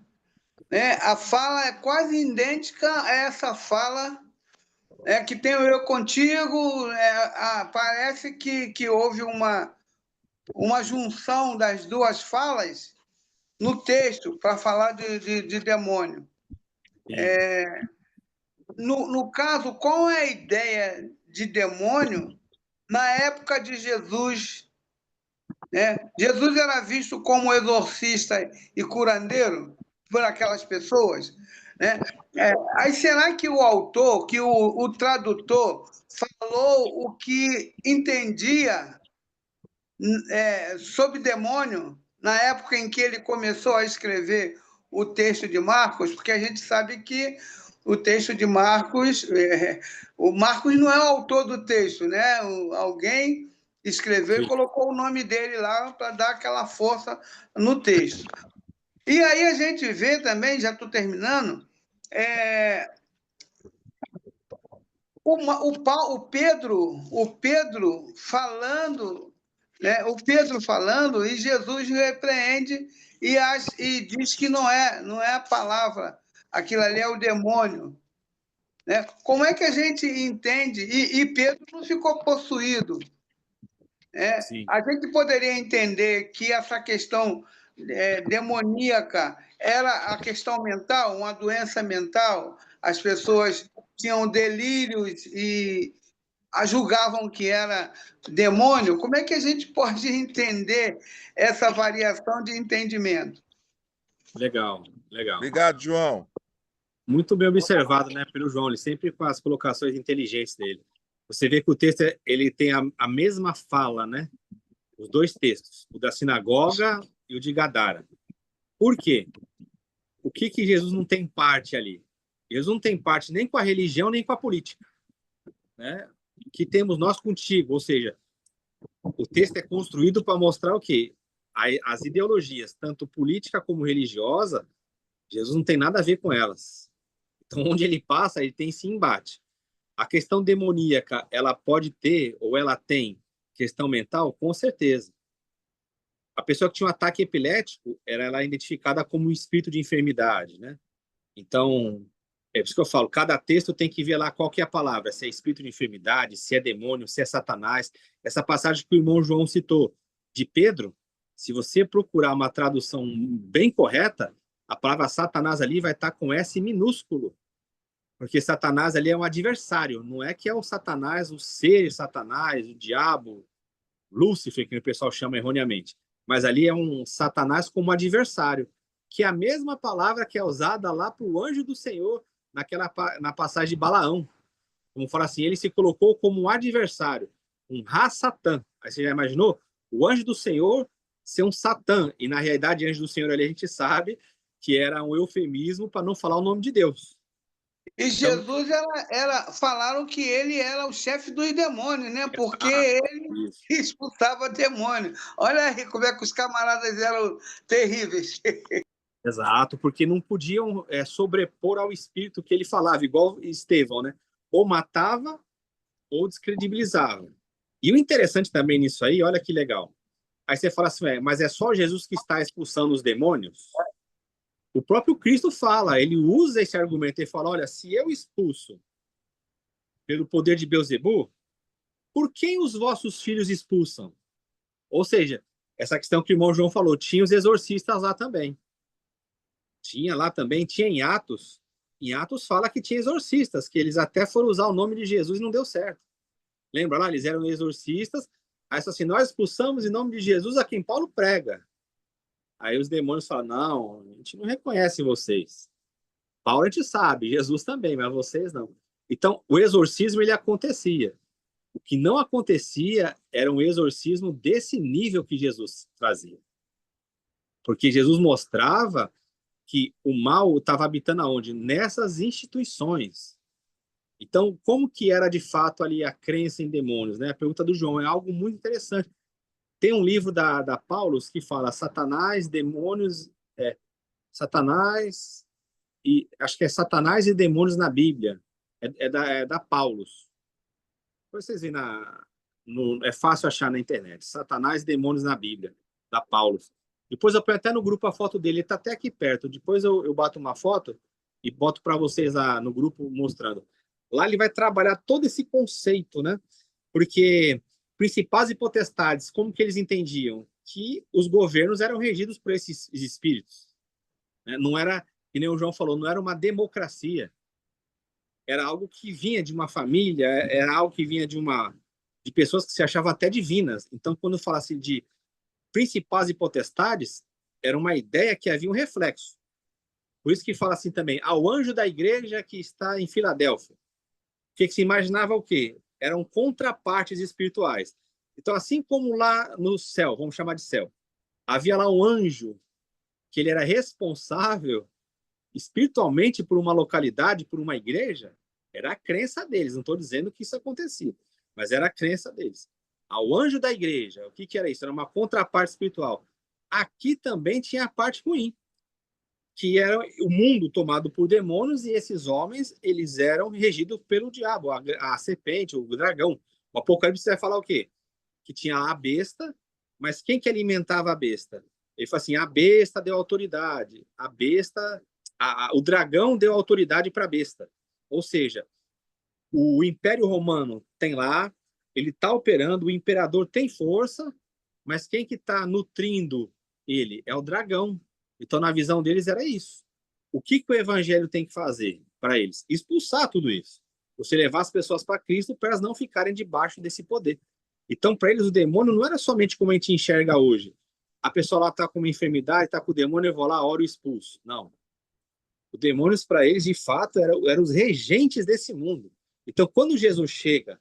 né, a fala é quase idêntica a essa fala que tem o eu contigo. Parece que houve uma junção das duas falas no texto para falar de demônio. No caso, qual é a ideia de demônio na época de Jesus? Jesus era visto como exorcista e curandeiro por aquelas pessoas, né? Aí será que o autor, que o tradutor, falou o que entendia sobre demônio na época em que ele começou a escrever o texto de Marcos? Porque a gente sabe que o texto de Marcos, o Marcos não é o autor do texto, né? Alguém escreveu e colocou o nome dele lá para dar aquela força no texto. E aí a gente vê também, já estou terminando, o Pedro falando, né? O Pedro falando, e Jesus repreende e diz que não é a palavra, aquilo ali é o demônio. Né? Como é que a gente entende? E Pedro não ficou possuído. A gente poderia entender que essa questão demoníaca era a questão mental, uma doença mental. As pessoas tinham delírios e julgavam que era demônio. Como é que a gente pode entender essa variação de entendimento? Legal. Obrigado, João. Muito bem observado, né, pelo João, ele sempre com as colocações inteligentes dele. Você vê que o texto ele tem a mesma fala, né? Os dois textos, o da sinagoga e o de Gadara. Por quê? O que Jesus não tem parte ali? Jesus não tem parte nem com a religião, nem com a política. Né? Que temos nós contigo, ou seja, o texto é construído para mostrar o quê? As ideologias, tanto política como religiosa, Jesus não tem nada a ver com elas. Então, onde ele passa, ele tem esse embate. A questão demoníaca, ela pode ter, ou ela tem, questão mental? Com certeza. A pessoa que tinha um ataque epilético, ela é identificada como um espírito de enfermidade, né? Então, é por isso que eu falo, cada texto tem que ver lá qual que é a palavra, se é espírito de enfermidade, se é demônio, se é Satanás. Essa passagem que o irmão João citou, de Pedro, se você procurar uma tradução bem correta, a palavra Satanás ali vai estar com S minúsculo, porque Satanás ali é um adversário, não é que é o Satanás, o ser Satanás, o diabo, Lúcifer, que o pessoal chama erroneamente, mas ali é um Satanás como adversário, que é a mesma palavra que é usada lá para o anjo do Senhor na passagem de Balaão. Como fala assim, ele se colocou como um adversário, um Ra-Satã. Aí você já imaginou? O anjo do Senhor ser um Satã, e na realidade, anjo do Senhor ali a gente sabe que era um eufemismo para não falar o nome de Deus. E Jesus falaram que ele era o chefe dos demônios, né? Porque ele expulsava demônio. Olha aí como é que os camaradas eram terríveis. Exato, porque não podiam sobrepor ao espírito que ele falava, igual Estevão, né? Ou matava ou descredibilizava. E o interessante também nisso aí, olha que legal. Aí você fala assim, mas é só Jesus que está expulsando os demônios? O próprio Cristo fala, ele usa esse argumento, ele fala, olha, se eu expulso pelo poder de Beelzebul, por quem os vossos filhos expulsam? Ou seja, essa questão que o irmão João falou, tinha os exorcistas lá também. Tinha lá também, tinha em Atos. Em Atos fala que tinha exorcistas, que eles até foram usar o nome de Jesus e não deu certo. Lembra lá? Eles eram exorcistas. Aí assim, nós expulsamos em nome de Jesus a quem Paulo prega. Aí os demônios falam, não, a gente não reconhece vocês. Paulo a gente sabe, Jesus também, mas vocês não. Então, o exorcismo, ele acontecia. O que não acontecia era um exorcismo desse nível que Jesus trazia. Porque Jesus mostrava que o mal estava habitando aonde? Nessas instituições. Então, como que era de fato ali a crença em demônios, né? A pergunta do João é algo muito interessante. Tem um livro da Paulus que fala Satanás, demônios, Satanás, e acho que é Satanás e demônios na Bíblia. É da Paulus. Depois vocês veem é fácil achar na internet. Satanás e demônios na Bíblia, da Paulus. Depois eu ponho até no grupo a foto dele, ele está até aqui perto. Depois eu bato uma foto e boto para vocês lá no grupo mostrando. Lá ele vai trabalhar todo esse conceito, né? Porque principais e potestades, como que eles entendiam? Que os governos eram regidos por esses espíritos. Né? Não era, que nem o João falou, não era uma democracia. Era algo que vinha de uma família, era algo que vinha de pessoas que se achavam até divinas. Então, quando falasse de principais e potestades, era uma ideia que havia um reflexo. Por isso que fala assim também, ao anjo da igreja que está em Filadélfia. O que se imaginava o quê? Eram contrapartes espirituais. Então, assim como lá no céu, vamos chamar de céu, havia lá um anjo que ele era responsável espiritualmente por uma localidade, por uma igreja, era a crença deles. Não estou dizendo que isso acontecia, mas era a crença deles. Ao anjo da igreja, o que era isso? Era uma contraparte espiritual. Aqui também tinha a parte ruim, que era o mundo tomado por demônios e esses homens, eles eram regidos pelo diabo, a serpente, o dragão. O Apocalipse vai falar o quê? Que tinha a besta, mas quem que alimentava a besta? Ele fala assim, a besta deu autoridade, a besta, o dragão deu autoridade para a besta. Ou seja, o Império Romano tem lá, ele está operando, o imperador tem força, mas quem que está nutrindo ele? É o dragão. Então, na visão deles, era isso. O que o evangelho tem que fazer para eles? Expulsar tudo isso. Você levar as pessoas para Cristo para elas não ficarem debaixo desse poder. Então, para eles, o demônio não era somente como a gente enxerga hoje. A pessoa lá está com uma enfermidade, está com o demônio, eu vou lá, oro e expulso. Não. Os demônios, para eles, de fato, eram os regentes desse mundo. Então, quando Jesus chega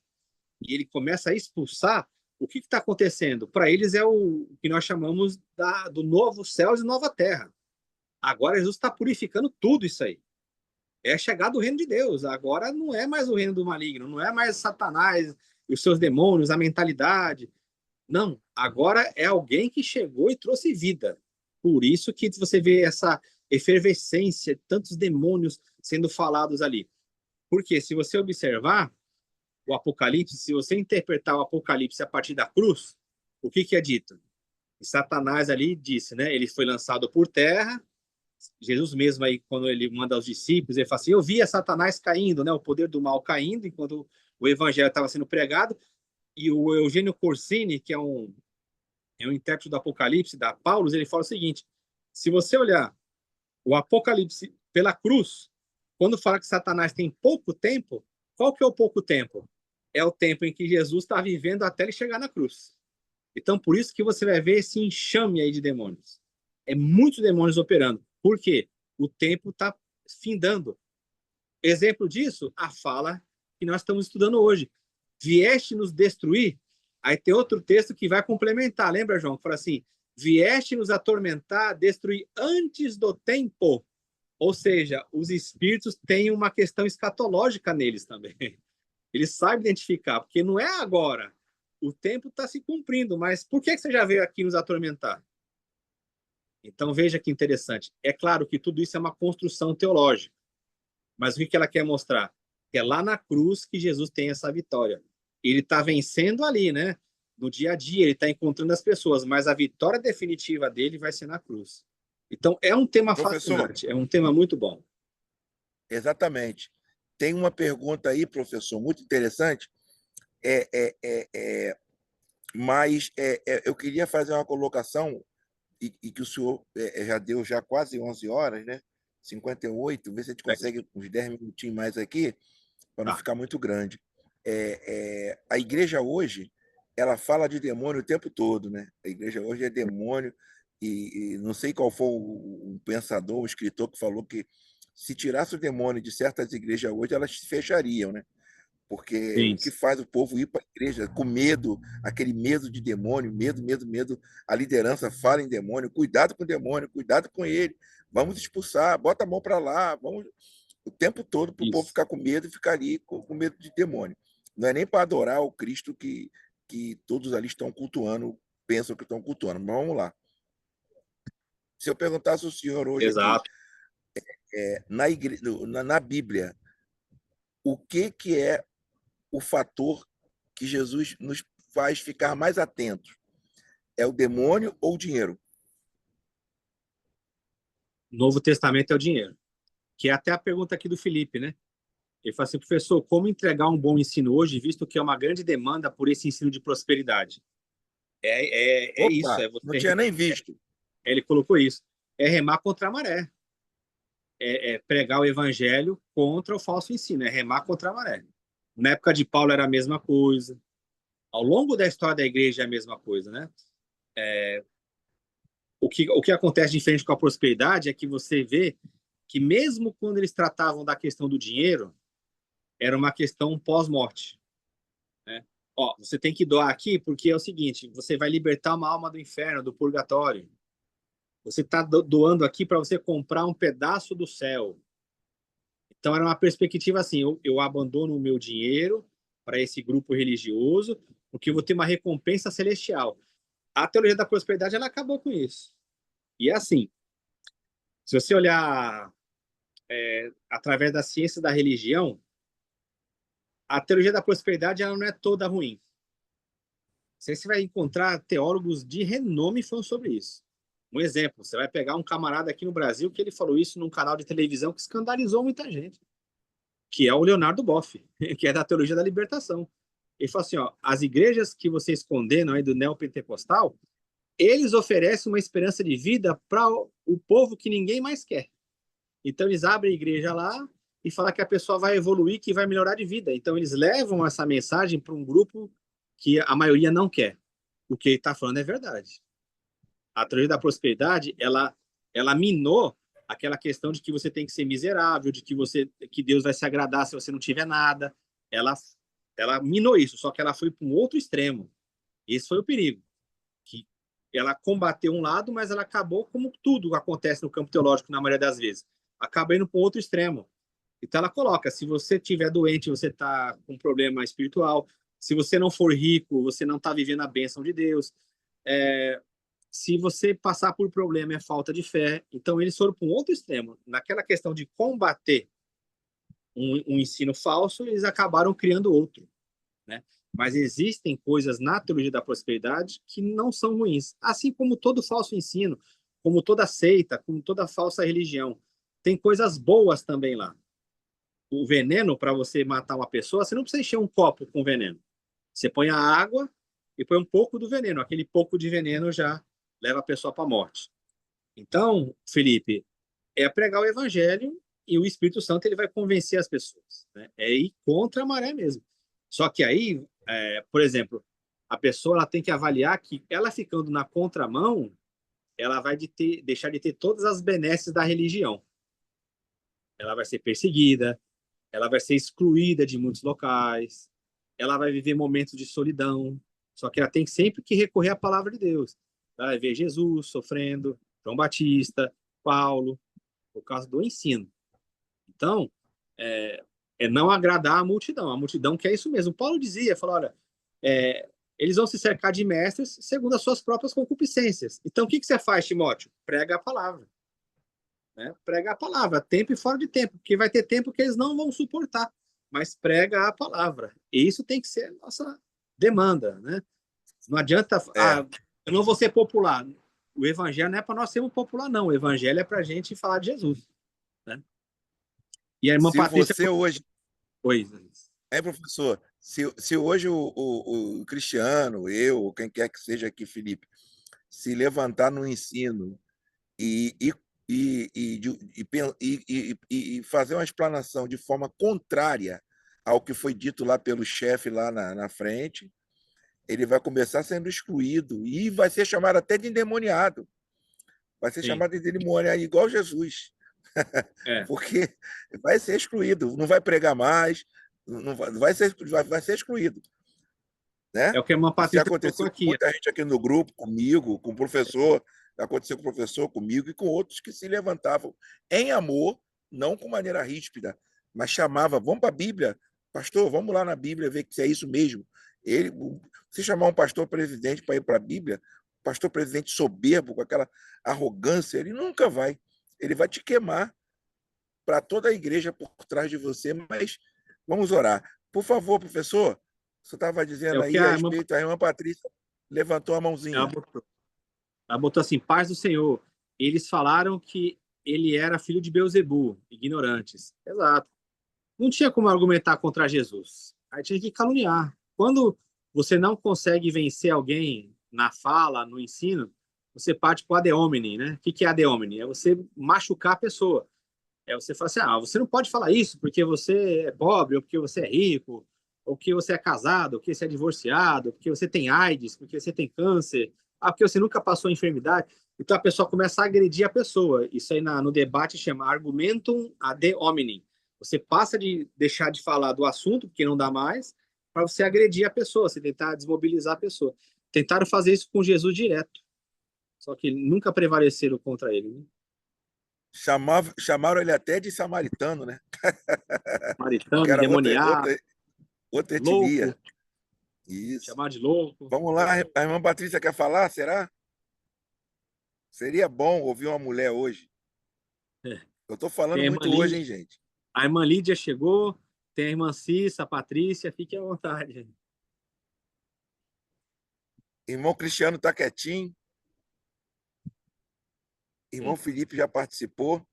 e ele começa a expulsar, o que está acontecendo? Para eles é o que nós chamamos do novo céu e nova terra. Agora Jesus está purificando tudo isso aí. É chegado o reino de Deus. Agora não é mais o reino do maligno, não é mais Satanás e os seus demônios, a mentalidade. Não, agora é alguém que chegou e trouxe vida. Por isso que você vê essa efervescência, tantos demônios sendo falados ali. Porque se você observar o Apocalipse, se você interpretar o Apocalipse a partir da cruz, o que é dito? E Satanás ali disse, né? Ele foi lançado por terra. Jesus mesmo aí, quando ele manda aos discípulos, ele fala assim, eu via Satanás caindo, né? O poder do mal caindo, enquanto o evangelho estava sendo pregado. E o Eugênio Corsini, que é um intérprete do Apocalipse, da Paulus, ele fala o seguinte, se você olhar o Apocalipse pela cruz, quando fala que Satanás tem pouco tempo, qual que é o pouco tempo? É o tempo em que Jesus está vivendo até ele chegar na cruz. Então, por isso que você vai ver esse enxame aí de demônios. É muitos demônios operando. Por quê? O tempo está findando. Exemplo disso, a fala que nós estamos estudando hoje. Vieste nos destruir? Aí tem outro texto que vai complementar. Lembra, João? Que fala assim, vieste nos atormentar, destruir antes do tempo. Ou seja, os espíritos têm uma questão escatológica neles também. Eles sabem identificar, porque não é agora. O tempo está se cumprindo, mas por que você já veio aqui nos atormentar? Então, veja que interessante. É claro que tudo isso é uma construção teológica, mas o que ela quer mostrar? Que é lá na cruz que Jesus tem essa vitória. ele está vencendo ali, né? No dia a dia, ele está encontrando as pessoas, mas a vitória definitiva dele vai ser na cruz. Então, é um tema Professor, fascinante, é um tema muito bom. exatamente. Tem uma pergunta aí, professor, muito interessante, mas eu queria fazer uma colocação, e que o senhor já deu já quase 11 horas, né? 58, vê se a gente consegue uns 10 minutinhos mais aqui, para não Tá. ficar muito grande. A igreja hoje, ela fala de demônio o tempo todo, né? A igreja hoje é demônio, e não sei qual foi o pensador, o escritor que falou que se tirasse o demônio de certas igrejas hoje, elas se fechariam, né? Porque Sim. o que faz o povo ir para a igreja com medo, aquele medo de demônio, medo, medo, medo. A liderança fala em demônio, cuidado com o demônio, cuidado com ele, vamos expulsar, bota a mão para lá, vamos o tempo todo para o povo Isso. ficar com medo e ficar ali com medo de demônio. Não é nem para adorar o Cristo que todos ali estão cultuando, pensam que estão cultuando. Mas vamos lá. Se eu perguntasse ao senhor hoje aqui, Exato. na Bíblia, o que é o fator que Jesus nos faz ficar mais atentos? É o demônio ou o dinheiro? Novo Testamento é o dinheiro. Que é até a pergunta aqui do Felipe, né? Ele fala assim, professor, como entregar um bom ensino hoje, visto que é uma grande demanda por esse ensino de prosperidade? É isso, Opa, é não você. tinha nem visto. Ele colocou isso. É remar contra a maré. É pregar o evangelho contra o falso ensino, é remar contra a maré. Na época de Paulo era a mesma coisa. Ao longo da história da igreja é a mesma coisa, né? O que acontece diferente com a prosperidade é que você vê que mesmo quando eles tratavam da questão do dinheiro, era uma questão pós-morte, né? Ó, você tem que doar aqui porque é o seguinte, você vai libertar uma alma do inferno, do purgatório. Você está doando aqui para você comprar um pedaço do céu. Então era uma perspectiva assim, eu abandono o meu dinheiro para esse grupo religioso, porque eu vou ter uma recompensa celestial. A teologia da prosperidade ela acabou com isso. E é assim, se você olhar através da ciência da religião, a teologia da prosperidade ela não é toda ruim. Você vai encontrar teólogos de renome falando sobre isso. Um exemplo, você vai pegar um camarada aqui no Brasil que ele falou isso num canal de televisão que escandalizou muita gente, que é o Leonardo Boff, que é da teologia da libertação. Ele falou assim, ó, as igrejas que vocês condenam aí do neopentecostal, eles oferecem uma esperança de vida para o povo que ninguém mais quer. Então eles abrem a igreja lá e falam que a pessoa vai evoluir, que vai melhorar de vida. Então eles levam essa mensagem para um grupo que a maioria não quer. O que ele está falando é verdade. A teoria da prosperidade, ela minou aquela questão de que você tem que ser miserável, de que Deus vai se agradar se você não tiver nada. Ela minou isso, só que ela foi para um outro extremo. Esse foi o perigo. Que ela combateu um lado, mas ela acabou, como tudo acontece no campo teológico na maioria das vezes, acaba indo para um outro extremo. Então ela coloca, se você estiver doente, você está com um problema espiritual, se você não for rico, você não está vivendo a bênção de Deus, se você passar por problema é falta de fé. Então eles foram para um outro extremo. Naquela questão de combater um ensino falso, eles acabaram criando outro, né? Mas existem coisas na teologia da prosperidade que não são ruins, assim como todo falso ensino, como toda seita, como toda falsa religião. Tem coisas boas também lá. O veneno, para você matar uma pessoa, você não precisa encher um copo com veneno. Você põe a água e põe um pouco do veneno. Aquele pouco de veneno já leva a pessoa para a morte. Então, Felipe, é pregar o evangelho e o Espírito Santo ele vai convencer as pessoas, né? É ir contra a maré mesmo. Só que aí, por exemplo, a pessoa ela tem que avaliar que ela ficando na contramão, ela vai deixar de ter todas as benesses da religião. Ela vai ser perseguida, ela vai ser excluída de muitos locais, ela vai viver momentos de solidão. Só que ela tem sempre que recorrer à palavra de Deus. Ela vai ver Jesus sofrendo, João Batista, Paulo, por causa do ensino. Então, é não agradar a multidão. A multidão quer isso mesmo. Paulo dizia, falou, olha, eles vão se cercar de mestres segundo as suas próprias concupiscências. Então, o que você faz, Timóteo? Prega a palavra. Né? Prega a palavra, tempo e fora de tempo, porque vai ter tempo que eles não vão suportar, mas prega a palavra. E isso tem que ser a nossa demanda, né? Não adianta, É. eu não vou ser popular. O evangelho não é para nós sermos popular, não. O evangelho é para a gente falar de Jesus, né? E a irmã Se Patrícia... você hoje... Oi. professor, se hoje o Cristiano, eu, ou quem quer que seja aqui, Felipe, se levantar no ensino e fazer uma explanação de forma contrária ao que foi dito lá pelo chefe lá na frente, ele vai começar sendo excluído e vai ser chamado até de endemoniado. Vai ser Sim. chamado de endemoniado igual Jesus. É. Porque vai ser excluído, não vai pregar mais, não vai ser excluído. Né? É o que a irmã Isso Patrícia colocou aconteceu com aqui. muita gente aqui no grupo, comigo, com o professor, aconteceu com o professor, comigo e com outros que se levantavam em amor, não com maneira ríspida, mas chamava, vamos para a Bíblia, pastor, vamos lá na Bíblia ver se é isso mesmo. Se chamar um pastor presidente para ir para a Bíblia, pastor presidente soberbo, com aquela arrogância, ele nunca vai. Ele vai te queimar para toda a igreja por trás de você, mas vamos orar. Por favor, professor, você estava dizendo aí a respeito, a irmã Patrícia levantou a mãozinha. Ela botou assim, paz do Senhor. Eles falaram que ele era filho de Beelzebu, ignorantes. Exato. Não tinha como argumentar contra Jesus. Aí tinha que caluniar. Quando você não consegue vencer alguém na fala, no ensino, você parte para o ad hominem, né? O que é ad hominem? É você machucar a pessoa. É você falar assim, você não pode falar isso porque você é pobre, ou porque você é rico, ou porque você é casado, ou porque você é divorciado, ou porque você tem AIDS, porque você tem câncer, porque você nunca passou enfermidade. Então a pessoa começa a agredir a pessoa. Isso aí no debate chama argumentum ad hominem. Você passa de deixar de falar do assunto, porque não dá mais, para você agredir a pessoa, você tentar desmobilizar a pessoa. Tentaram fazer isso com Jesus direto, só que nunca prevaleceram contra ele, né? Chamaram ele até de samaritano, né? Samaritano, Que era endemoniado, outra etnia. louco, Isso. chamar de louco. Vamos lá, a irmã Patrícia quer falar, será? Seria bom ouvir uma mulher hoje. Eu estou falando muito hoje, hein, gente? A irmã Lídia chegou, tem a irmã Cissa, a Patrícia, fique à vontade. Irmão Cristiano está quietinho. Irmão Felipe já participou.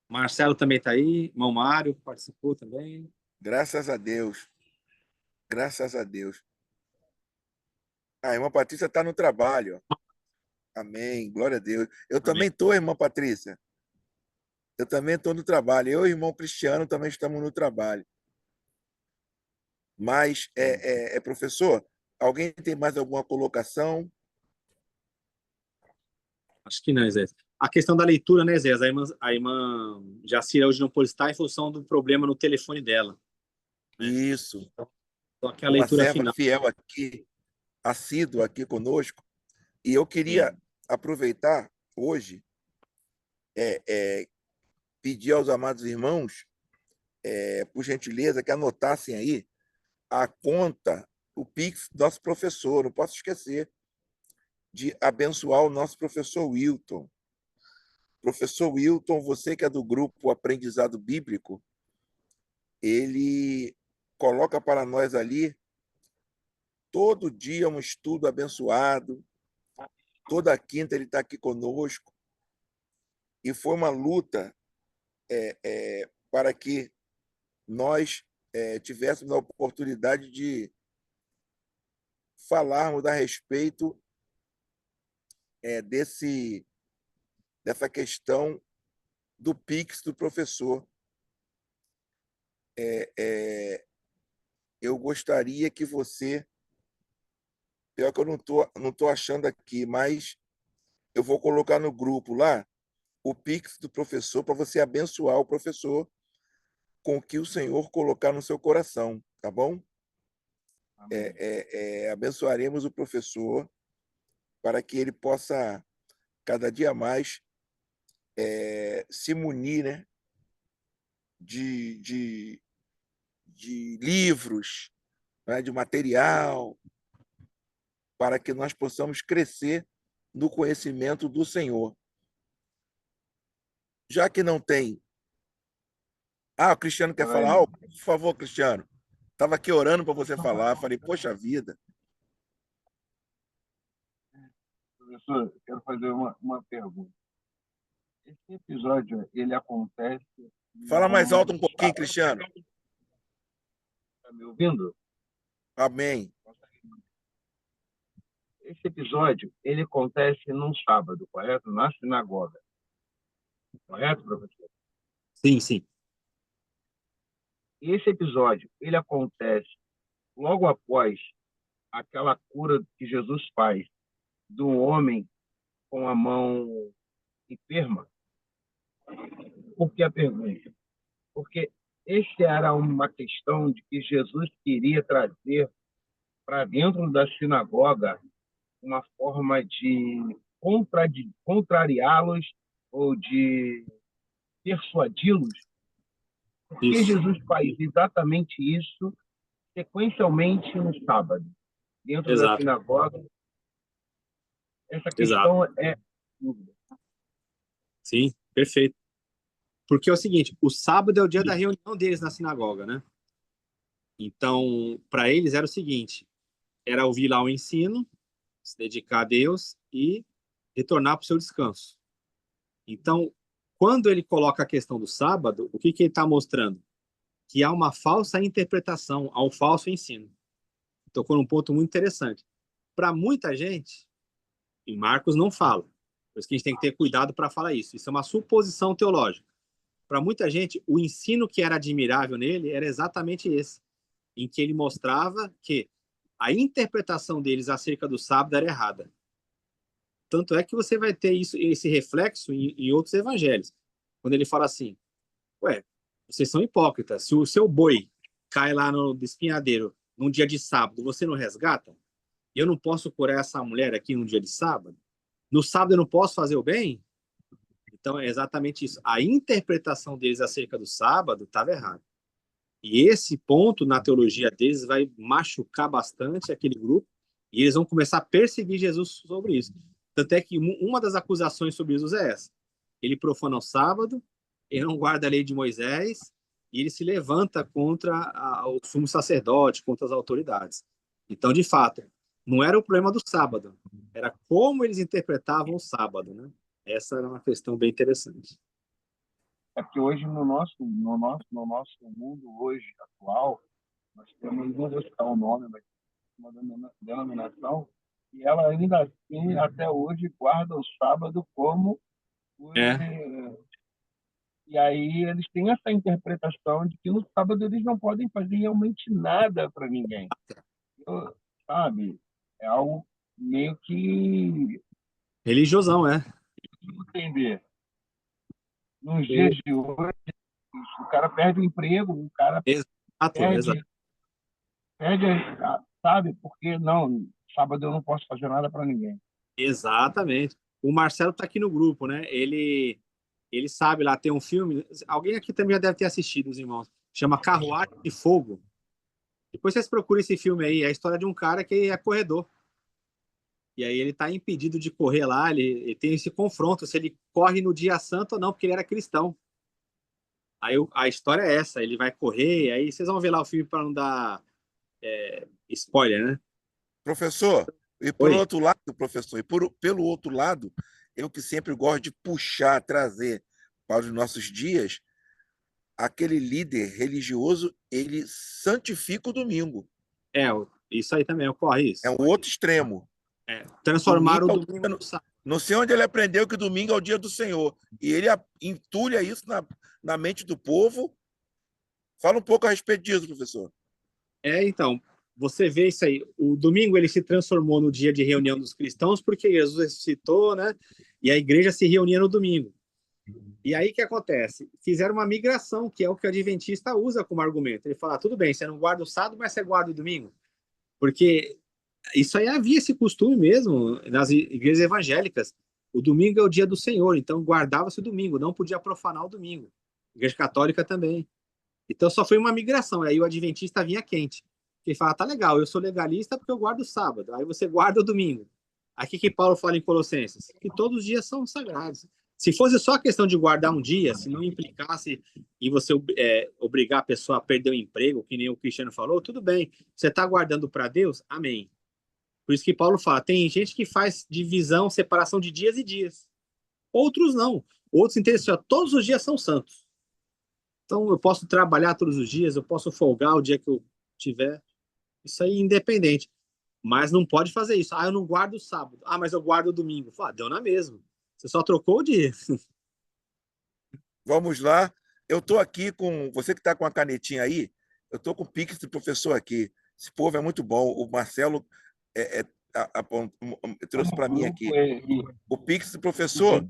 Marcelo também está aí, irmão Mário participou também. Graças a Deus. Graças a Deus. A irmã Patrícia está no trabalho. Amém. Glória a Deus. Eu também estou, irmã Patrícia. Eu também estou no trabalho. Eu e o irmão Cristiano também estamos no trabalho. Mas, professor, alguém tem mais alguma colocação? Acho que não, Zé. A questão da leitura, né, Zé? A irmã Jacira hoje não pôde estar em função do problema no telefone dela. Né? Isso. Só que a leitura uma serva final. fiel aqui, assídua aqui conosco. E eu queria aproveitar hoje, pedir aos amados irmãos, por gentileza, que anotassem aí a conta, o Pix do nosso professor. Não posso esquecer de abençoar o nosso professor Wilton. Professor Wilton, você que é do grupo Aprendizado Bíblico, ele coloca para nós ali todo dia um estudo abençoado. Toda quinta ele está aqui conosco. E foi uma luta para que nós tivéssemos a oportunidade de falarmos a respeito dessa questão do Pix do professor. Eu gostaria que você... Pior que eu não tô achando aqui, mas eu vou colocar no grupo lá o Pix do professor para você abençoar o professor com o que o Senhor colocar no seu coração, tá bom? Abençoaremos o professor para que ele possa cada dia mais se munir, né, de livros, né, de material, para que nós possamos crescer no conhecimento do Senhor. Já que não tem... o Cristiano quer falar algo? Por favor, Cristiano. Tava aqui orando para você falar. Falei, poxa vida. Professor, eu quero fazer uma pergunta. Esse episódio, ele acontece Fala mais alto um pouquinho, sábado. Cristiano. Tá me ouvindo? Amém. Esse episódio, ele acontece num sábado, correto? Na sinagoga. Correto, professor? Sim, sim. E esse episódio, ele acontece logo após aquela cura que Jesus faz de um homem com a mão enferma. Por que a pergunta? Porque esse era uma questão de que Jesus queria trazer para dentro da sinagoga uma forma de contrariá-los ou de persuadi-los. Porque Isso. Jesus faz exatamente isso sequencialmente no sábado, dentro da Exato. sinagoga. Essa Exato. questão é dúvida. Sim, perfeito. Porque é o seguinte, o sábado é o dia da reunião deles na sinagoga, né? Então, para eles era o seguinte, era ouvir lá o ensino, se dedicar a Deus e retornar para o seu descanso. Então, quando ele coloca a questão do sábado, o que ele está mostrando? Que há uma falsa interpretação, há um falso ensino. Tocou num ponto muito interessante. Para muita gente, e Marcos não fala, por isso que a gente tem que ter cuidado para falar isso. Isso é uma suposição teológica. Para muita gente, o ensino que era admirável nele era exatamente esse, em que ele mostrava que a interpretação deles acerca do sábado era errada. Tanto é que você vai ter isso, esse reflexo em outros evangelhos. Quando ele fala assim, ué, vocês são hipócritas, se o seu boi cai lá no espinhadeiro num dia de sábado, você não resgata? Eu não posso curar essa mulher aqui num dia de sábado? No sábado eu não posso fazer o bem? Então é exatamente isso. A interpretação deles acerca do sábado estava errada. E esse ponto na teologia deles vai machucar bastante aquele grupo e eles vão começar a perseguir Jesus sobre isso. Tanto é que uma das acusações sobre Jesus é essa. Ele profana o sábado, ele não guarda a lei de Moisés e ele se levanta contra o sumo sacerdote, contra as autoridades. Então, de fato, não era o problema do sábado, era como eles interpretavam o sábado, né? Essa era uma questão bem interessante. É porque hoje, no nosso mundo hoje atual, nós temos, não vou citar o nome, mas uma denominação, e ela ainda assim, até hoje, guarda o sábado como... E aí eles têm essa interpretação de que no sábado eles não podem fazer realmente nada para ninguém. Sabe? É algo meio que... Religiosão, é. Entender. Nos dias de hoje, o cara perde o emprego, o cara Exato. perde, sabe? Porque não, sábado eu não posso fazer nada para ninguém. Exatamente. O Marcelo está aqui no grupo, né? Ele sabe lá, tem um filme, alguém aqui também já deve ter assistido, os irmãos, chama Carruagem de Fogo. Depois vocês procuram esse filme aí, é a história de um cara que é corredor. E aí ele está impedido de correr lá, ele tem esse confronto, se ele corre no dia santo ou não, porque ele era cristão. Aí a história é essa, ele vai correr, aí vocês vão ver lá o filme para não dar spoiler, né? Professor, e por outro lado, professor, pelo outro lado, eu que sempre gosto de puxar, trazer para os nossos dias, aquele líder religioso, ele santifica o domingo. Isso aí também ocorre isso. É um outro extremo. Transformar o domingo no sábado. Não sei onde ele aprendeu que domingo é o dia do Senhor. E ele entulha isso na mente do povo. Fala um pouco a respeito disso, professor. Então, você vê isso aí. O domingo ele se transformou no dia de reunião dos cristãos porque Jesus ressuscitou, né? E a igreja se reunia no domingo. E aí o que acontece? Fizeram uma migração, que é o que o adventista usa como argumento. Ele fala, tudo bem, você não guarda o sábado, mas você guarda o domingo. Porque isso aí havia esse costume mesmo nas igrejas evangélicas. O domingo é o dia do Senhor, então guardava-se o domingo, não podia profanar o domingo. Igreja católica também. Então só foi uma migração, aí o adventista vinha quente. Ele fala, tá legal, eu sou legalista porque eu guardo o sábado, aí você guarda o domingo. Aqui que Paulo fala em Colossenses, que todos os dias são sagrados. Se fosse só a questão de guardar um dia, se não implicasse em você obrigar a pessoa a perder o emprego, que nem o Cristiano falou, tudo bem. Você está guardando para Deus? Amém. Por isso que Paulo fala, tem gente que faz divisão, separação de dias e dias. Outros não. Outros entendem assim, ó, todos os dias são santos. Então eu posso trabalhar todos os dias, eu posso folgar o dia que eu tiver. Isso aí é independente. Mas não pode fazer isso. Ah, eu não guardo o sábado. Ah, mas eu guardo o domingo. Ah, deu na mesma. Você só trocou o dia. Vamos lá. Eu estou aqui com... Você que está com a canetinha aí, eu estou com o Pix do professor aqui. Esse povo é muito bom. O Marcelo trouxe para mim aqui. O Pix do professor...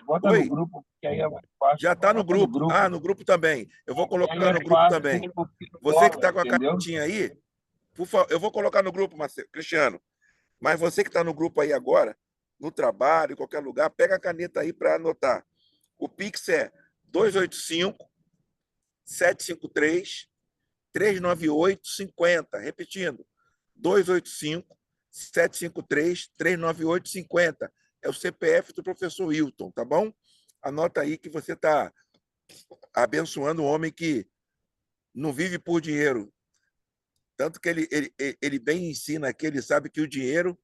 Bota Oi? no grupo, que aí é mais fácil. Já está no grupo. Ah, no grupo também. Eu vou colocar no grupo também. Você que está com a canetinha aí, por favor, eu vou colocar no grupo, Marcelo, Cristiano. Mas você que está no grupo aí agora, no trabalho, em qualquer lugar, pega a caneta aí para anotar. O Pix é 285-753-398-50. Repetindo, 285-753-398-50. É o CPF do professor Wilton, tá bom? Anota aí que você está abençoando um homem que não vive por dinheiro. Tanto que ele bem ensina aqui, ele sabe que o dinheiro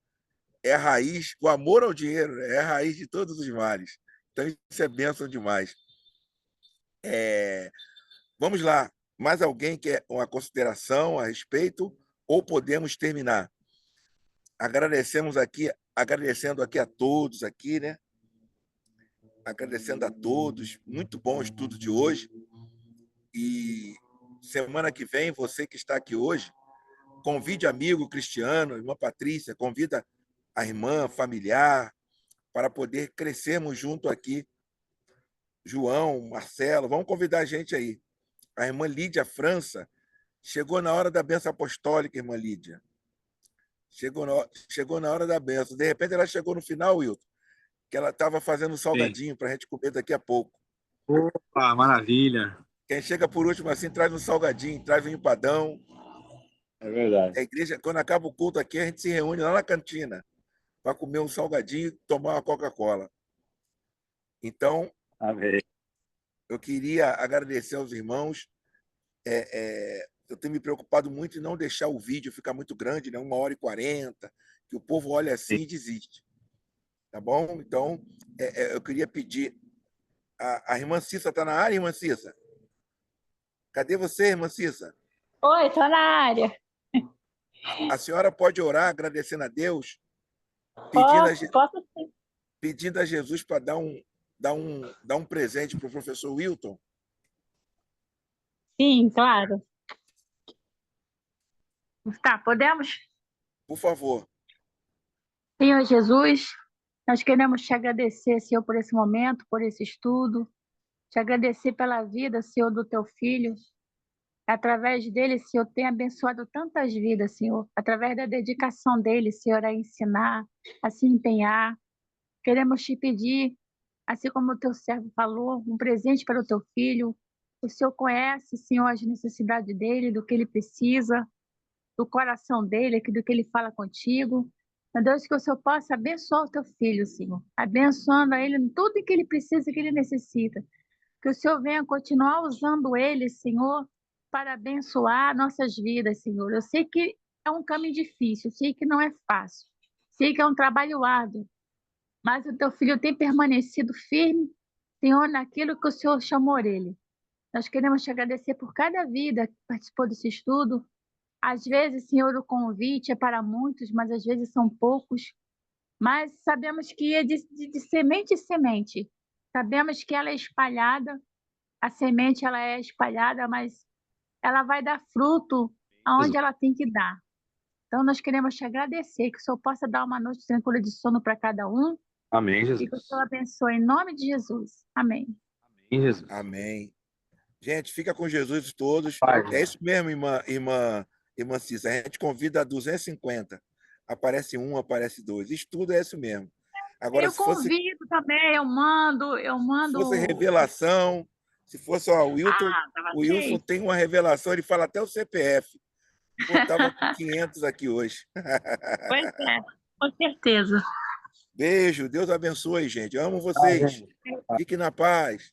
é a raiz, o amor ao dinheiro é a raiz de todos os males. Então, isso é bênção demais. Vamos lá. Mais alguém quer uma consideração a respeito? Ou podemos terminar? Agradecendo aqui a todos aqui, né? Agradecendo a todos. Muito bom o estudo de hoje. E semana que vem, você que está aqui hoje, convide amigo Cristiano, irmã Patrícia, convida a irmã, familiar, para poder crescermos junto aqui. João, Marcelo, vamos convidar a gente aí. A irmã Lídia França chegou na hora da bênção apostólica, irmã Lídia. Chegou na hora da bênção. De repente, ela chegou no final, Wilton, que ela estava fazendo salgadinho para a gente comer daqui a pouco. Opa, maravilha. Quem chega por último assim, traz um salgadinho, traz um empadão. É verdade. A igreja, quando acaba o culto aqui, a gente se reúne lá na cantina para comer um salgadinho e tomar uma Coca-Cola. Então, Amém. eu queria agradecer aos irmãos. Eu tenho me preocupado muito em não deixar o vídeo ficar muito grande, né? 1h40, que o povo olha assim e desiste. Tá bom? Então, eu queria pedir... A irmã Cissa está na área, irmã Cissa? Cadê você, irmã Cissa? Oi, estou na área. A senhora pode orar agradecendo a Deus, Posso sim. pedindo a Jesus para dar um presente para o professor Wilton? Sim, claro. Tá, podemos? Por favor. Senhor Jesus, nós queremos te agradecer, Senhor, por esse momento, por esse estudo, te agradecer pela vida, Senhor, do teu filho. Através dele, Senhor, tem abençoado tantas vidas, Senhor. Através da dedicação dele, Senhor, a ensinar, a se empenhar. Queremos te pedir, assim como o teu servo falou, um presente para o teu filho. O Senhor conhece, Senhor, as necessidades dele, do que ele precisa, do coração dele, do que ele fala contigo. Meu Deus, que o Senhor possa abençoar o teu filho, Senhor. Abençoando a ele em tudo que ele precisa, que ele necessita. Que o Senhor venha continuar usando ele, Senhor, para abençoar nossas vidas, Senhor. Eu sei que é um caminho difícil, eu sei que não é fácil, sei que é um trabalho árduo, mas o teu filho tem permanecido firme, Senhor, naquilo que o Senhor chamou ele. Nós queremos te agradecer por cada vida que participou desse estudo. Às vezes, Senhor, o convite é para muitos, mas às vezes são poucos. Mas sabemos que é de semente em semente. Sabemos que ela é espalhada, a semente ela é espalhada, mas ela vai dar fruto aonde ela tem que dar. Então, nós queremos te agradecer, que o Senhor possa dar uma noite tranquila de sono para cada um. Amém, Jesus. E que o Senhor abençoe em nome de Jesus. Amém. Amém, Jesus. Amém. Gente, fica com Jesus todos. Pai. É isso mesmo, irmã Cissa. A gente convida a 250. Aparece um, aparece dois. Isso tudo é isso mesmo. Agora, Eu convido também, eu mando. Se fosse revelação, se fosse o Wilton, o Wilson tem uma revelação, ele fala até o CPF. Eu estava com 500 aqui hoje. Pois é, com certeza. Beijo, Deus abençoe, gente. Amo vocês. gente. Fiquem na paz.